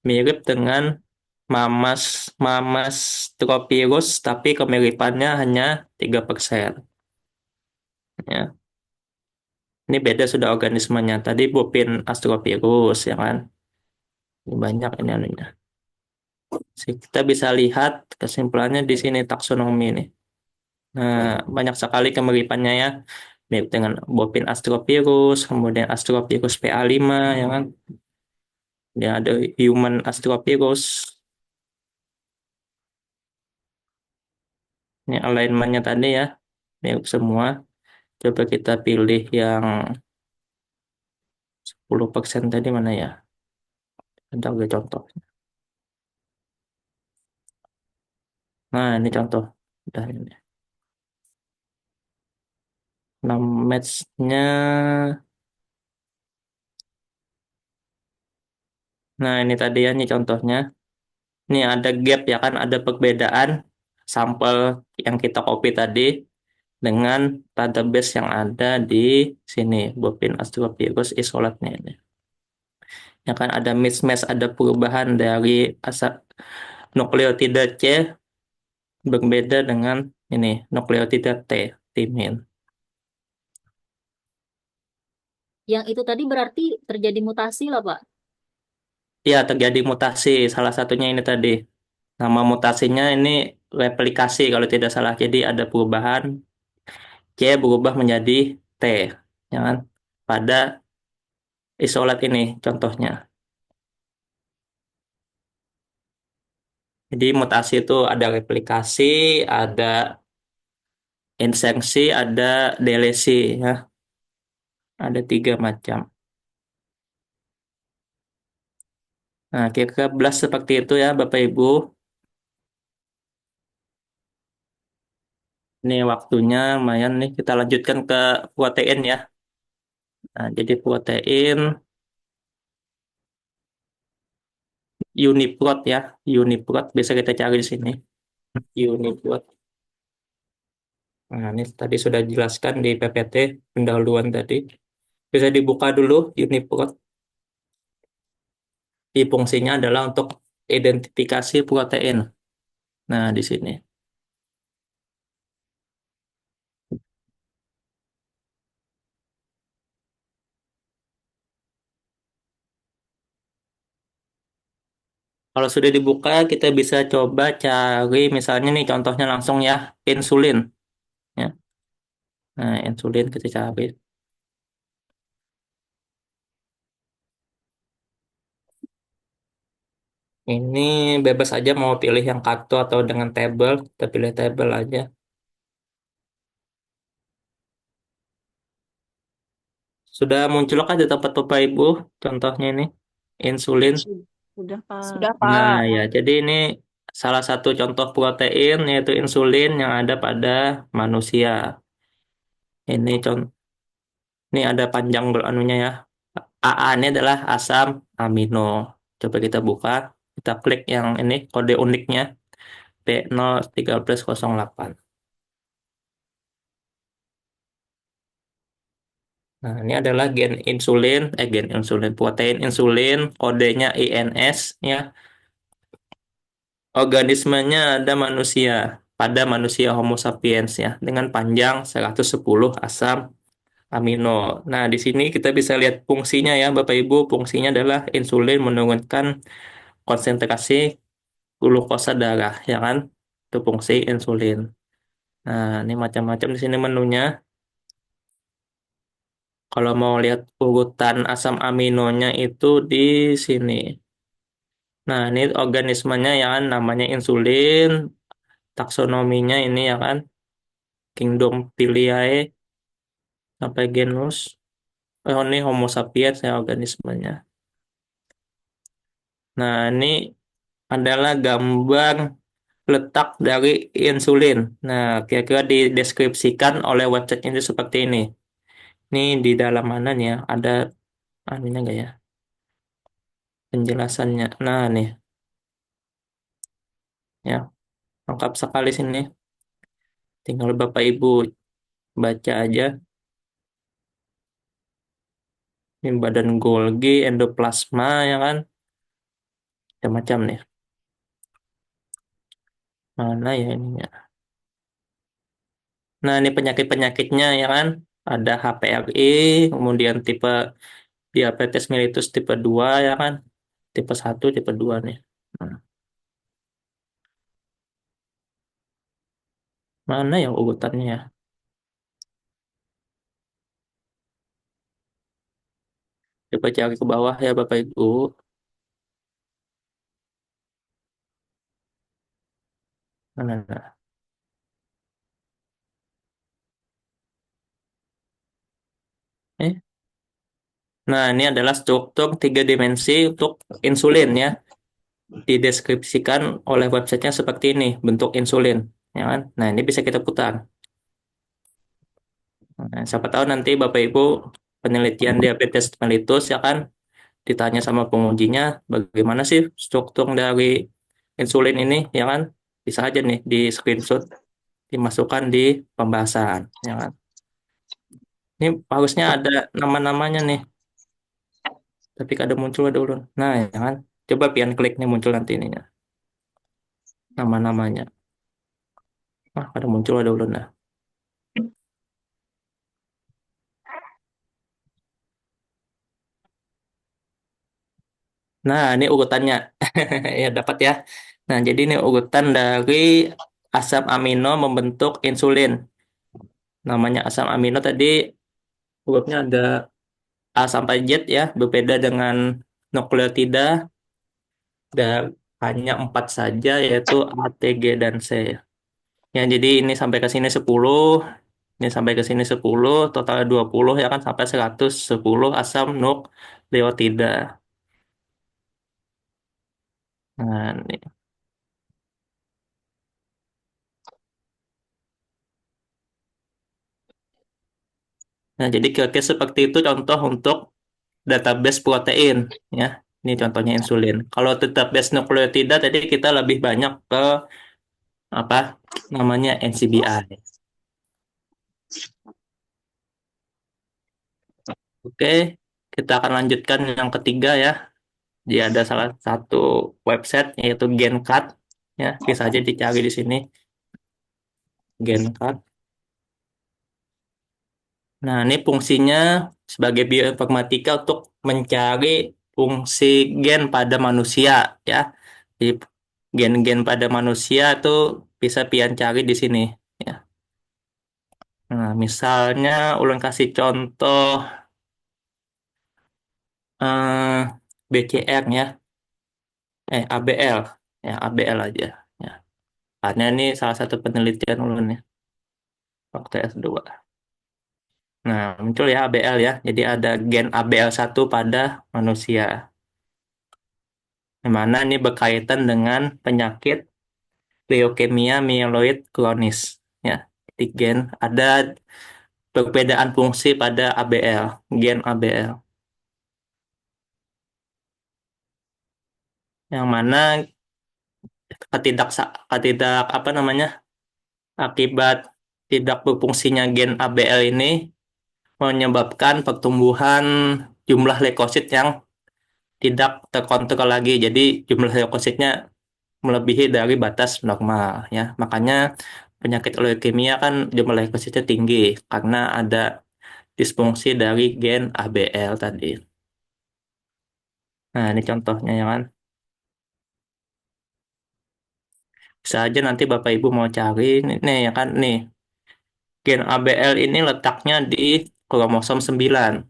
mirip dengan Mamas Mamas Tropirus, tapi kemiripannya hanya 3%. Ya. Ini beda sudah organismenya. Tadi Bupin Astropirus, ya kan? Ini banyak ini anunya. Kita bisa lihat kesimpulannya di sini taksonomi ini. Nah, banyak sekali kemiripannya ya. Mirip dengan Bopin astropirus, kemudian astropirus PA5, ya kan? Dia ada human astropirus. Ini alignmentnya tadi ya, mirip semua. Coba kita pilih yang 10% tadi mana ya? Ada gue contoh. Nah, ini contoh. Udah ini. Nah, match-nya. Nah, ini tadi ya, ini contohnya. Ini ada gap ya kan, ada perbedaan sampel yang kita copy tadi dengan database yang ada di sini, Bovin Astropirus isolatnya ini. Ya kan ada mismatch, ada perubahan dari asal nukleotida C berbeda dengan ini nukleotida T, timin. Yang itu tadi berarti terjadi mutasi lah, Pak. Ya, terjadi mutasi. Salah satunya ini tadi. Nama mutasinya ini replikasi kalau tidak salah. Jadi ada perubahan C berubah menjadi T, ya kan? Pada isolat ini contohnya. Jadi mutasi itu ada replikasi, ada insersi, ada delesi, ya. Ada 3 macam. Nah, kira-kira blast seperti itu ya, Bapak Ibu. Ini waktunya lumayan nih. Kita lanjutkan ke protein ya. Nah, jadi protein Uniprot ya. Uniprot bisa kita cari di sini. Uniprot. Nah, ini tadi sudah jelaskan di PPT pendahuluan tadi. Bisa dibuka dulu UniProt. Di fungsinya adalah untuk identifikasi protein. Nah, di sini. Kalau sudah dibuka, kita bisa coba cari misalnya nih contohnya langsung ya, insulin. Ya. Nah, insulin kita cari. Ini bebas aja mau pilih yang kartu atau dengan tabel. Kita pilih tabel aja. Sudah muncul kan di tempat Bapak Ibu? Contohnya ini, insulin. Sudah, Pak. Sudah, Nah, Pak. ya, jadi ini salah satu contoh protein yaitu insulin yang ada pada manusia. Ini contoh, ini ada panjang anunya ya. AA ini adalah asam amino. Coba kita buka, kita klik yang ini kode uniknya P01308. Nah, ini adalah gen insulin, protein insulin, kodenya INS ya. Organismenya ada manusia, pada manusia Homo sapiens ya, dengan panjang 110 asam amino. Nah, di sini kita bisa lihat fungsinya ya, Bapak Ibu. Fungsinya adalah insulin menurunkan konsentrasi glukosa darah, ya kan? Itu fungsi insulin. Nah, ini macam-macam di sini menunya. Kalau mau lihat urutan asam aminonya itu di sini. Nah, ini organismenya ya kan, namanya insulin, taksonominya ini ya kan, Kingdom Piliae sampai genus. Oh, ini Homo sapiens ya organismenya. Nah, ini adalah gambar letak dari insulin. Nah, kira-kira dideskripsikan oleh website ini seperti ini. Ini di dalam mana nih ya? Ada anunya nggak ya? Penjelasannya. Nah, nih ya, lengkap sekali sini. Tinggal Bapak Ibu baca aja. Ini badan Golgi, endoplasma ya kan? Macam-macam nih. Mana ya ininya? Nah, ini penyakit-penyakitnya ya kan? Ada HPLI, kemudian tipe diabetes mellitus tipe 2 ya kan? Tipe 1, tipe 2 nih. Nah, mana ya urutannya ya? Coba cari ke bawah ya Bapak Ibu. Nah. Eh. Nah, ini adalah struktur tiga dimensi untuk insulin ya. Dideskripsikan oleh websitenya seperti ini, bentuk insulin. Ya kan? Nah, ini bisa kita putar. Nah, siapa tahu nanti Bapak Ibu penelitian diabetes mellitus ya kan, ditanya sama pengujinya, bagaimana sih struktur dari insulin ini, ya kan? Bisa aja nih di screenshot, dimasukkan di pembahasan, ya kan? Ini harusnya ada nama-namanya nih, tapi kada muncul dulu. Nah, ya kan? Coba pian klik nih muncul nanti ininya, nama-namanya. Kada muncul dulu nah. Nah, ini urutannya. Ya, dapat ya. Nah, jadi ini urutan dari asam amino membentuk insulin. Namanya asam amino tadi hurufnya ada A sampai Z ya, berbeda dengan nukleotida, dan hanya 4 saja, yaitu A, T, G, dan C. Ya, jadi ini sampai ke sini 10, ini sampai ke sini 10, total 20 ya kan, sampai 110 asam nukleotida. Nah, ini. Nah, jadi kira-kira seperti itu contoh untuk database protein ya. Ini contohnya insulin. Kalau database nukleotida tadi kita lebih banyak ke apa namanya NCBI. Oke, kita akan lanjutkan yang ketiga ya. Dia ada salah satu website yaitu GenCat ya, bisa aja dicari di sini GenCat. Nah, ini fungsinya sebagai bioinformatika untuk mencari fungsi gen pada manusia ya. Jadi gen-gen pada manusia itu bisa pian cari di sini ya. Nah, misalnya ulun kasih contoh BCR ya, ABL ya, ABL aja ya. Karena ini salah satu penelitian ulun ya waktu S2. Nah, muncul ya ABL ya. Jadi ada gen ABL1 pada manusia. Yang mana ini berkaitan dengan penyakit leukemia mieloid kronis. Ya, di gen ada perbedaan fungsi pada ABL, gen ABL. Yang mana ketidak apa namanya akibat tidak berfungsinya gen ABL ini menyebabkan pertumbuhan jumlah leukosit yang tidak terkontrol lagi. Jadi jumlah leukositnya melebihi dari batas normal ya. Makanya penyakit leukemia kan jumlah leukositnya tinggi karena ada disfungsi dari gen ABL tadi. Nah, ini contohnya ya kan. Bisa aja nanti Bapak Ibu mau cari nih ya kan nih. Gen ABL ini letaknya di kromosom 9.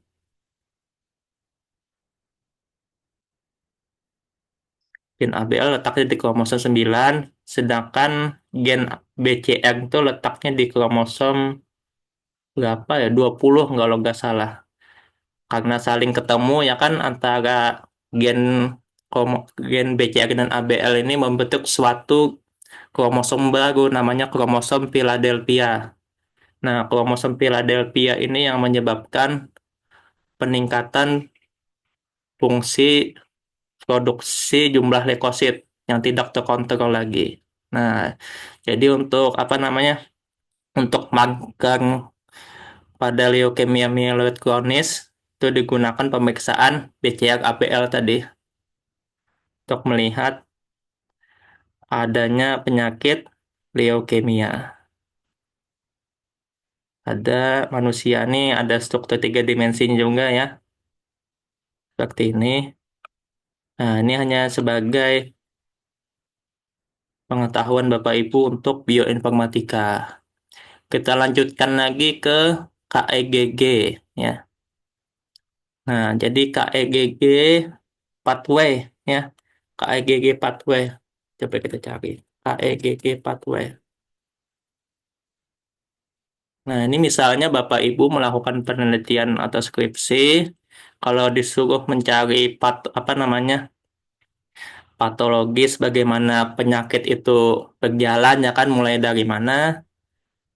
Gen ABL letaknya di kromosom 9, sedangkan gen BCR itu letaknya di kromosom berapa ya? 20 kalau nggak salah. Karena saling ketemu ya kan antara gen gen BCR dan ABL ini membentuk suatu kromosom baru namanya kromosom Philadelphia. Nah, kromosom Philadelphia ini yang menyebabkan peningkatan fungsi produksi jumlah leukosit yang tidak terkontrol lagi. Nah, jadi untuk apa namanya? Untuk magang pada leukemia mieloid kronis itu digunakan pemeriksaan BCR ABL tadi untuk melihat adanya penyakit leukemia. Ada manusia nih, ada struktur tiga dimensi juga ya, seperti ini. Nah, ini hanya sebagai pengetahuan Bapak Ibu untuk bioinformatika. Kita lanjutkan lagi ke KEGG ya. Nah, jadi KEGG pathway ya. KEGG pathway. Coba kita cari. KEGG pathway. Nah, ini misalnya Bapak Ibu melakukan penelitian atau skripsi, kalau disuruh mencari apa namanya patologis bagaimana penyakit itu berjalan ya kan mulai dari mana,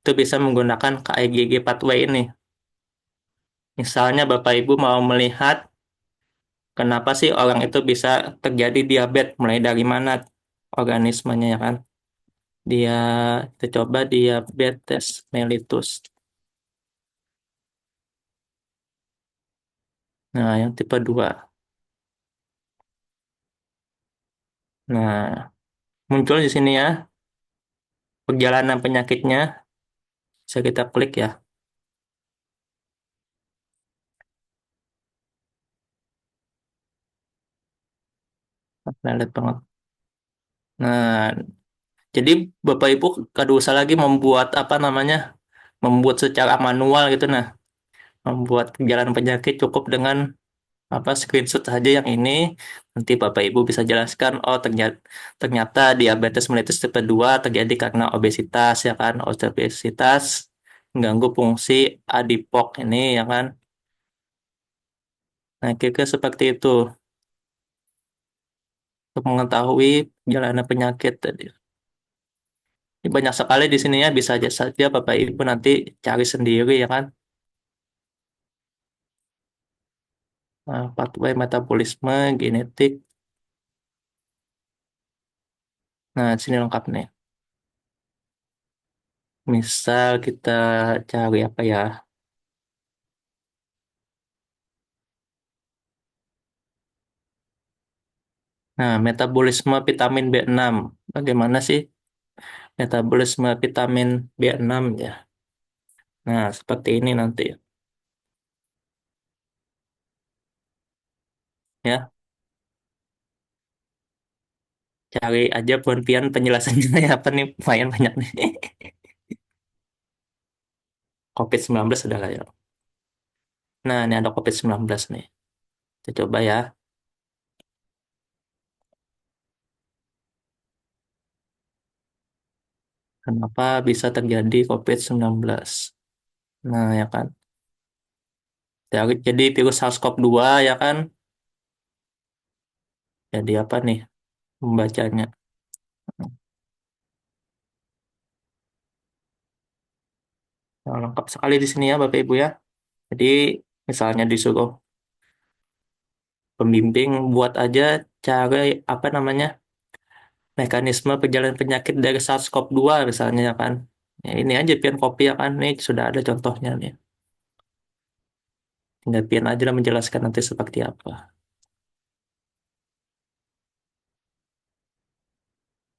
itu bisa menggunakan KEGG pathway ini. Misalnya Bapak Ibu mau melihat kenapa sih orang itu bisa terjadi diabetes, mulai dari mana organismenya ya kan. Dia kita coba diabetes mellitus. Nah, yang tipe 2. Nah, muncul di sini ya perjalanan penyakitnya. Bisa kita klik ya. Nah, lihat banget. Nah, jadi Bapak Ibu kada usah lagi membuat apa namanya, membuat secara manual gitu. Nah, membuat perjalanan penyakit cukup dengan apa screenshot saja yang ini. Nanti Bapak Ibu bisa jelaskan, oh ternyata diabetes mellitus tipe 2 terjadi karena obesitas ya kan, obesitas mengganggu fungsi adipok ini ya kan. Nah, kira-kira seperti itu untuk mengetahui perjalanan penyakit tadi. Ini banyak sekali di sini ya, bisa aja saja Bapak Ibu nanti cari sendiri ya kan. Nah, pathway metabolisme, genetik. Nah, di sini lengkap nih. Misal kita cari apa ya? Nah, metabolisme vitamin B6. Bagaimana sih metabolisme vitamin B6 ya? Nah, seperti ini nanti ya. Cari aja Pian penjelasannya ya apa nih? Lumayan banyak nih. COVID-19 sudah lah ya. Nah, ini ada COVID-19 nih. Kita coba ya. Kenapa bisa terjadi COVID-19? Nah, ya kan. Jadi virus SARS-CoV-2 ya kan. Jadi apa nih membacanya? Nah, lengkap sekali di sini ya Bapak Ibu ya. Jadi misalnya disuruh pembimbing buat aja cara apa namanya mekanisme perjalanan penyakit dari SARS-CoV-2 misalnya ya kan. Ya, ini aja pian kopi ya kan. Ini sudah ada contohnya nih. Tinggal pian aja lah menjelaskan nanti seperti apa.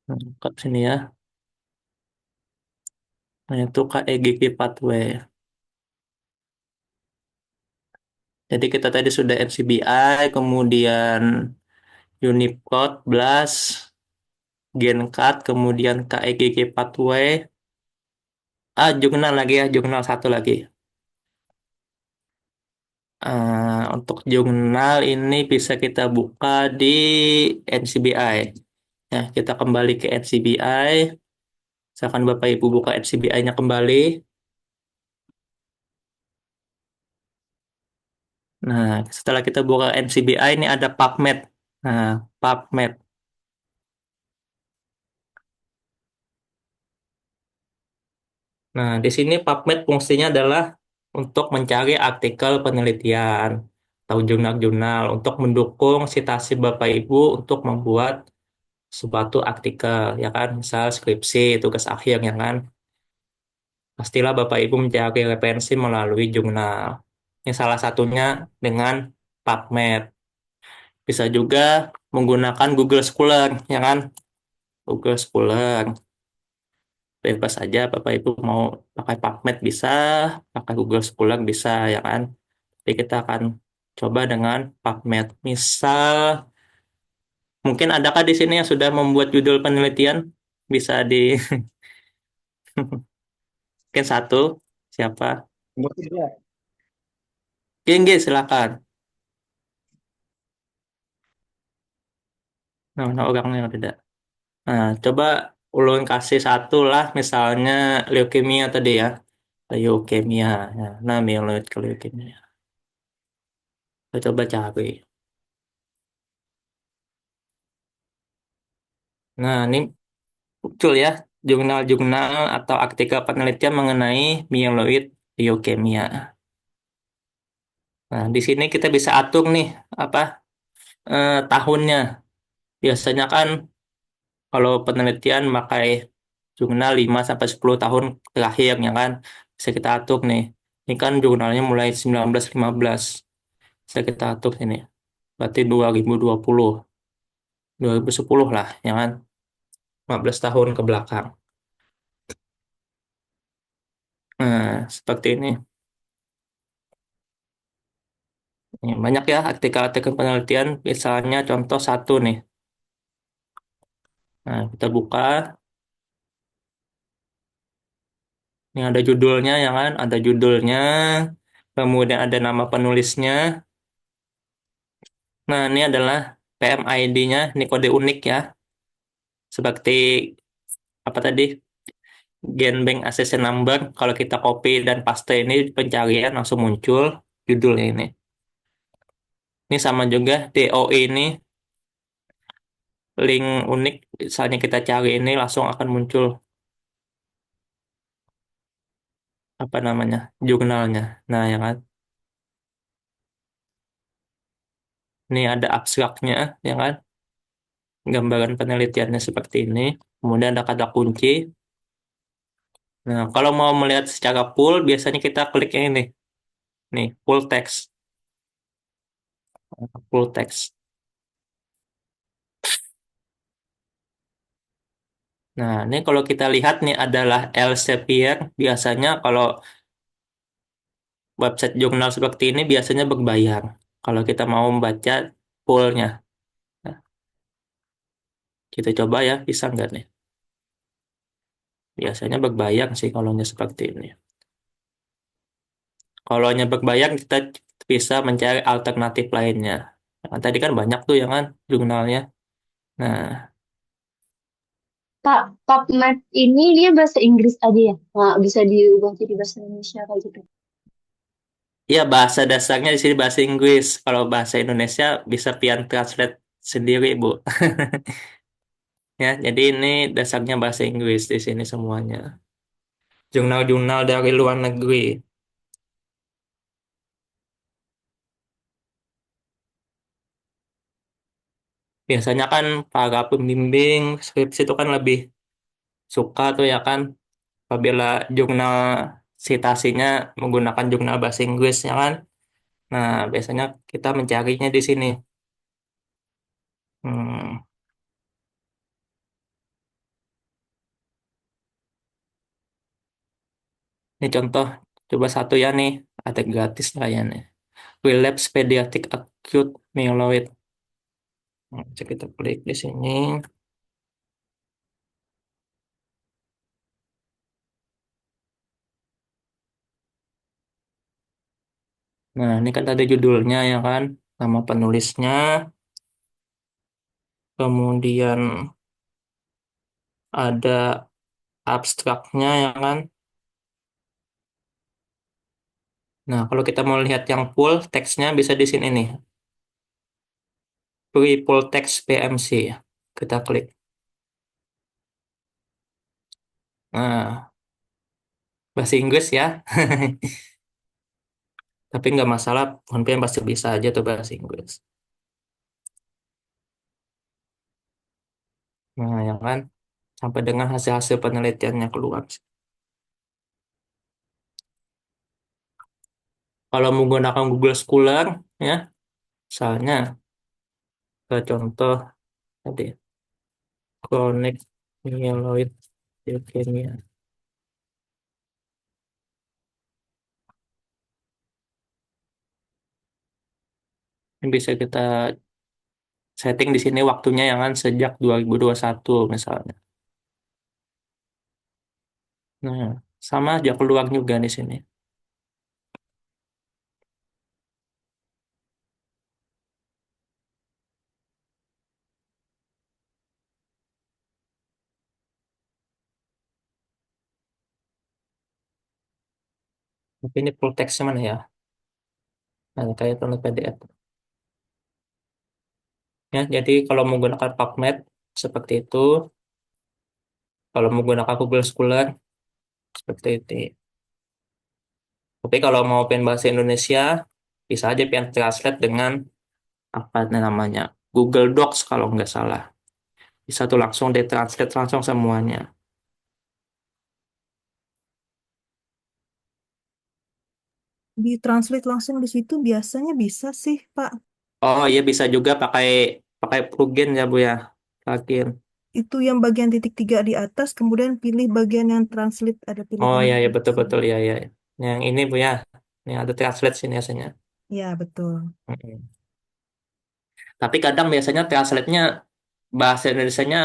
Nah, lengkap sini ya. Nah, itu KEGG pathway. Jadi kita tadi sudah NCBI, kemudian Unicode, BLAST, GenCat, kemudian KEGG pathway. Jurnal lagi ya, jurnal satu lagi. Untuk jurnal ini bisa kita buka di NCBI. Ya, kita kembali ke NCBI. Misalkan Bapak Ibu buka NCBI-nya kembali. Nah, setelah kita buka NCBI ini ada PubMed. Nah, PubMed. Nah, di sini PubMed fungsinya adalah untuk mencari artikel penelitian atau jurnal-jurnal untuk mendukung citasi Bapak Ibu untuk membuat suatu artikel, ya kan? Misal skripsi, tugas akhir, ya kan? Pastilah Bapak Ibu mencari referensi melalui jurnal. Ini salah satunya dengan PubMed. Bisa juga menggunakan Google Scholar, ya kan? Google Scholar. Bebas saja Bapak Ibu mau pakai PubMed bisa, pakai Google Scholar bisa, ya kan? Jadi kita akan coba dengan PubMed. Misal, mungkin adakah di sini yang sudah membuat judul penelitian? Bisa di mungkin satu, siapa? Oke, silakan. Nah, orangnya yang tidak. Nah, coba ulun kasih satu lah, misalnya leukemia tadi ya. Leukemia. Nah, myeloid ke leukemia. Kita coba cari. Nah, ini muncul ya, jurnal-jurnal atau artikel penelitian mengenai myeloid leukemia. Nah, di sini kita bisa atur nih, apa, tahunnya. Biasanya kan kalau penelitian pakai jurnal 5 sampai 10 tahun terakhir ya kan. Bisa kita atur nih. Ini kan jurnalnya mulai 1915. Bisa kita atur ini. Berarti 2020, 2010 lah ya kan. 15 tahun ke belakang. Nah, seperti ini. Ini banyak ya artikel-artikel penelitian. Misalnya contoh satu nih. Nah, kita buka. Ini ada judulnya ya kan. Ada judulnya. Kemudian ada nama penulisnya. Nah, ini adalah PMID-nya. Ini kode unik ya. Seperti apa tadi? Genbank Accession Number. Kalau kita copy dan paste ini pencarian langsung muncul judulnya ini. Ini sama juga DOI ini link unik. Misalnya kita cari ini langsung akan muncul apa namanya jurnalnya. Nah, ya kan. Ini ada abstraknya, ya kan. Gambaran penelitiannya seperti ini. Kemudian ada kata kunci. Nah, kalau mau melihat secara full, biasanya kita klik yang ini, nih, full text. Full text. Nah, ini kalau kita lihat nih adalah Elsevier. Biasanya kalau website jurnal seperti ini biasanya berbayar. Kalau kita mau membaca fullnya. Nah, kita coba ya, bisa nggak nih? Biasanya berbayar sih kalau seperti ini. Kalau hanya berbayar, kita bisa mencari alternatif lainnya. Nah, tadi kan banyak tuh yang kan jurnalnya. Nah, Kak, PubMed ini dia bahasa Inggris aja ya? Nggak bisa diubah jadi bahasa Indonesia kayak gitu. ya bahasa dasarnya di sini bahasa Inggris. Kalau bahasa Indonesia bisa pian translate sendiri, Bu. Ya, jadi ini dasarnya bahasa Inggris di sini semuanya. Jurnal-jurnal dari luar negeri. Biasanya kan para pembimbing skripsi itu kan lebih suka tuh ya kan apabila jurnal citasinya menggunakan jurnal bahasa Inggris ya kan. Nah, biasanya kita mencarinya di sini. Hmm, ini contoh, coba satu ya nih, ada gratis lah ya nih. Relapse Pediatric Acute Myeloid. Nah, bisa kita klik di sini. Nah, ini kan ada judulnya ya kan, nama penulisnya, kemudian ada abstraknya ya kan. Nah, kalau kita mau lihat yang full, teksnya bisa di sini nih. Free Full Text PMC. Kita klik. Nah, bahasa Inggris ya. Tapi nggak masalah, OnPM pasti bisa aja tuh bahasa Inggris. Nah, ya kan? Sampai dengan hasil-hasil penelitiannya keluar. Kalau menggunakan Google Scholar, ya, misalnya ke contoh tadi, chronic myeloid leukemia. Ini bisa kita setting di sini waktunya yang kan sejak 2021 misalnya. Nah, sama aja keluar juga di sini. Tapi ini full text mana ya? Nah, kayak download PDF. Ya, jadi kalau menggunakan PubMed seperti itu, kalau menggunakan Google Scholar seperti itu. Tapi kalau mau pengen bahasa Indonesia, bisa aja pengen translate dengan apa namanya Google Docs kalau nggak salah. Bisa tuh langsung ditranslate langsung semuanya. Ditranslate langsung di situ biasanya bisa sih, Pak. Oh iya bisa juga pakai pakai plugin ya Bu ya. Plugin. Itu yang bagian titik tiga di atas, kemudian pilih bagian yang translate, ada Oh pilihan iya ya betul translate. betul ya ya. Yang ini Bu ya. Ini ada translate sini biasanya. Ya, betul. Mm-mm. Tapi kadang biasanya translate-nya bahasa Indonesianya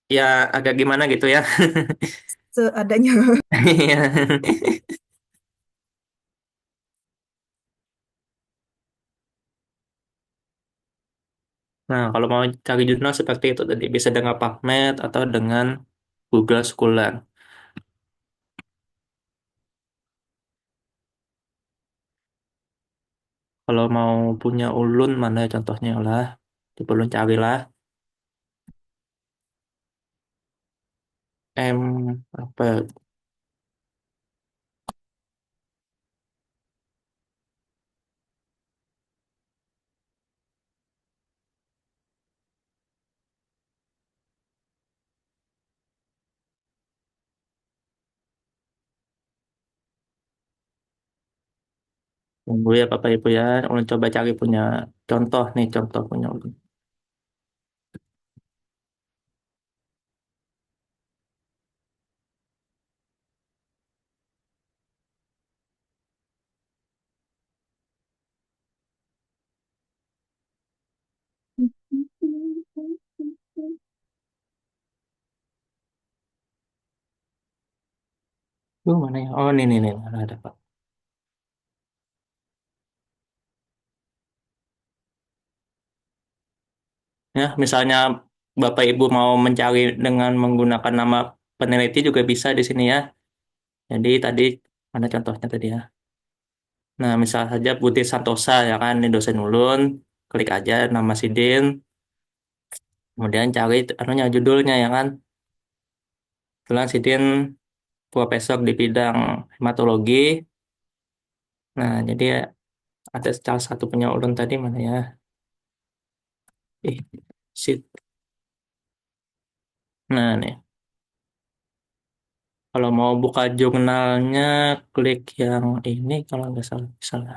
ya agak gimana gitu ya. Seadanya. Iya. Nah, kalau mau cari jurnal seperti itu tadi bisa dengan PubMed atau dengan Google Scholar. Kalau mau punya ulun mana contohnya lah, coba ulun carilah apa ya? Tunggu ya Bapak Ibu ya. Ulun coba cari punya contoh nih, contoh punya ulun. Mana ya? Oh, nih, ada Pak. Ya, misalnya Bapak Ibu mau mencari dengan menggunakan nama peneliti juga bisa di sini ya. Jadi tadi mana contohnya tadi ya. Nah, misal saja Budi Santosa ya kan, ini dosen ulun. Klik aja nama Sidin, kemudian cari anunya judulnya ya kan. Kebetulan Sidin profesor di bidang hematologi. Nah, jadi ada salah satu punya ulun tadi mana ya? Eh, Sid. Nah, nih. Kalau mau buka jurnalnya, klik yang ini kalau nggak salah. Salah.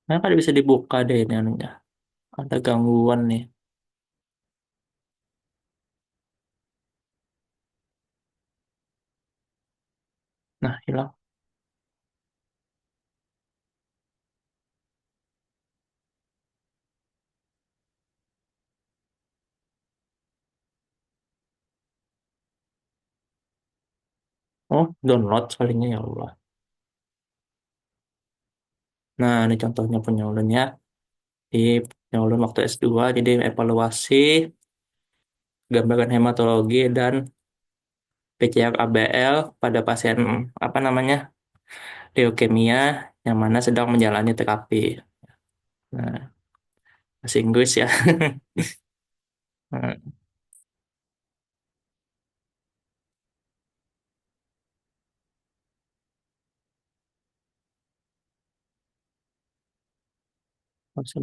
Nah, kan bisa dibuka deh ini anunya. Ada gangguan nih. Nah, hilang. Oh, download soalnya ya Allah. Nah, ini contohnya punya ulun ya. Di punya ulun waktu S2, jadi evaluasi gambaran hematologi dan PCR ABL pada pasien apa namanya leukemia yang mana sedang menjalani terapi. Nah, bahasa Inggris ya. Nah,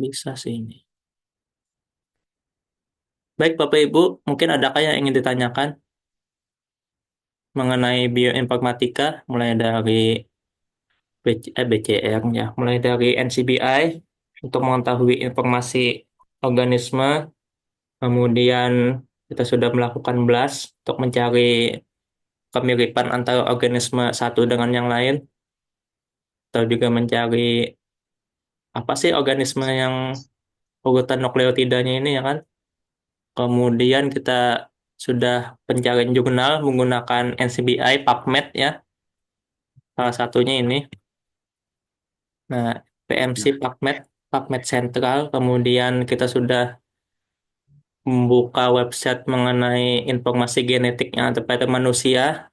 bisa sih ini. Baik Bapak Ibu, mungkin adakah yang ingin ditanyakan mengenai bioinformatika mulai dari BCR ya, mulai dari NCBI untuk mengetahui informasi organisme, kemudian kita sudah melakukan BLAST untuk mencari kemiripan antara organisme satu dengan yang lain, atau juga mencari apa sih organisme yang urutan nukleotidanya ini ya kan. Kemudian kita sudah pencarian jurnal menggunakan NCBI, PubMed ya, salah satunya ini. Nah, PMC PubMed, PubMed Central. Kemudian kita sudah membuka website mengenai informasi genetik yang ada pada manusia,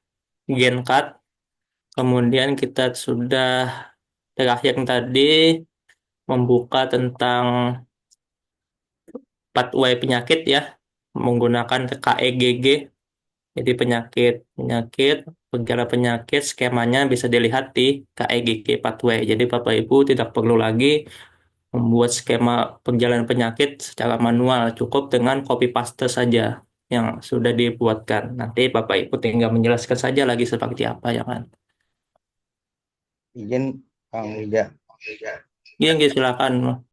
GenCat. Kemudian kita sudah terakhir tadi membuka tentang pathway penyakit ya, menggunakan KEGG. Jadi penyakit, gejala penyakit, skemanya bisa dilihat di KEGG pathway. Jadi Bapak Ibu tidak perlu lagi membuat skema perjalanan penyakit secara manual, cukup dengan copy paste saja yang sudah dibuatkan. Nanti Bapak Ibu tinggal menjelaskan saja lagi seperti apa ya kan. Izin Kang Ida. Iya, silakan.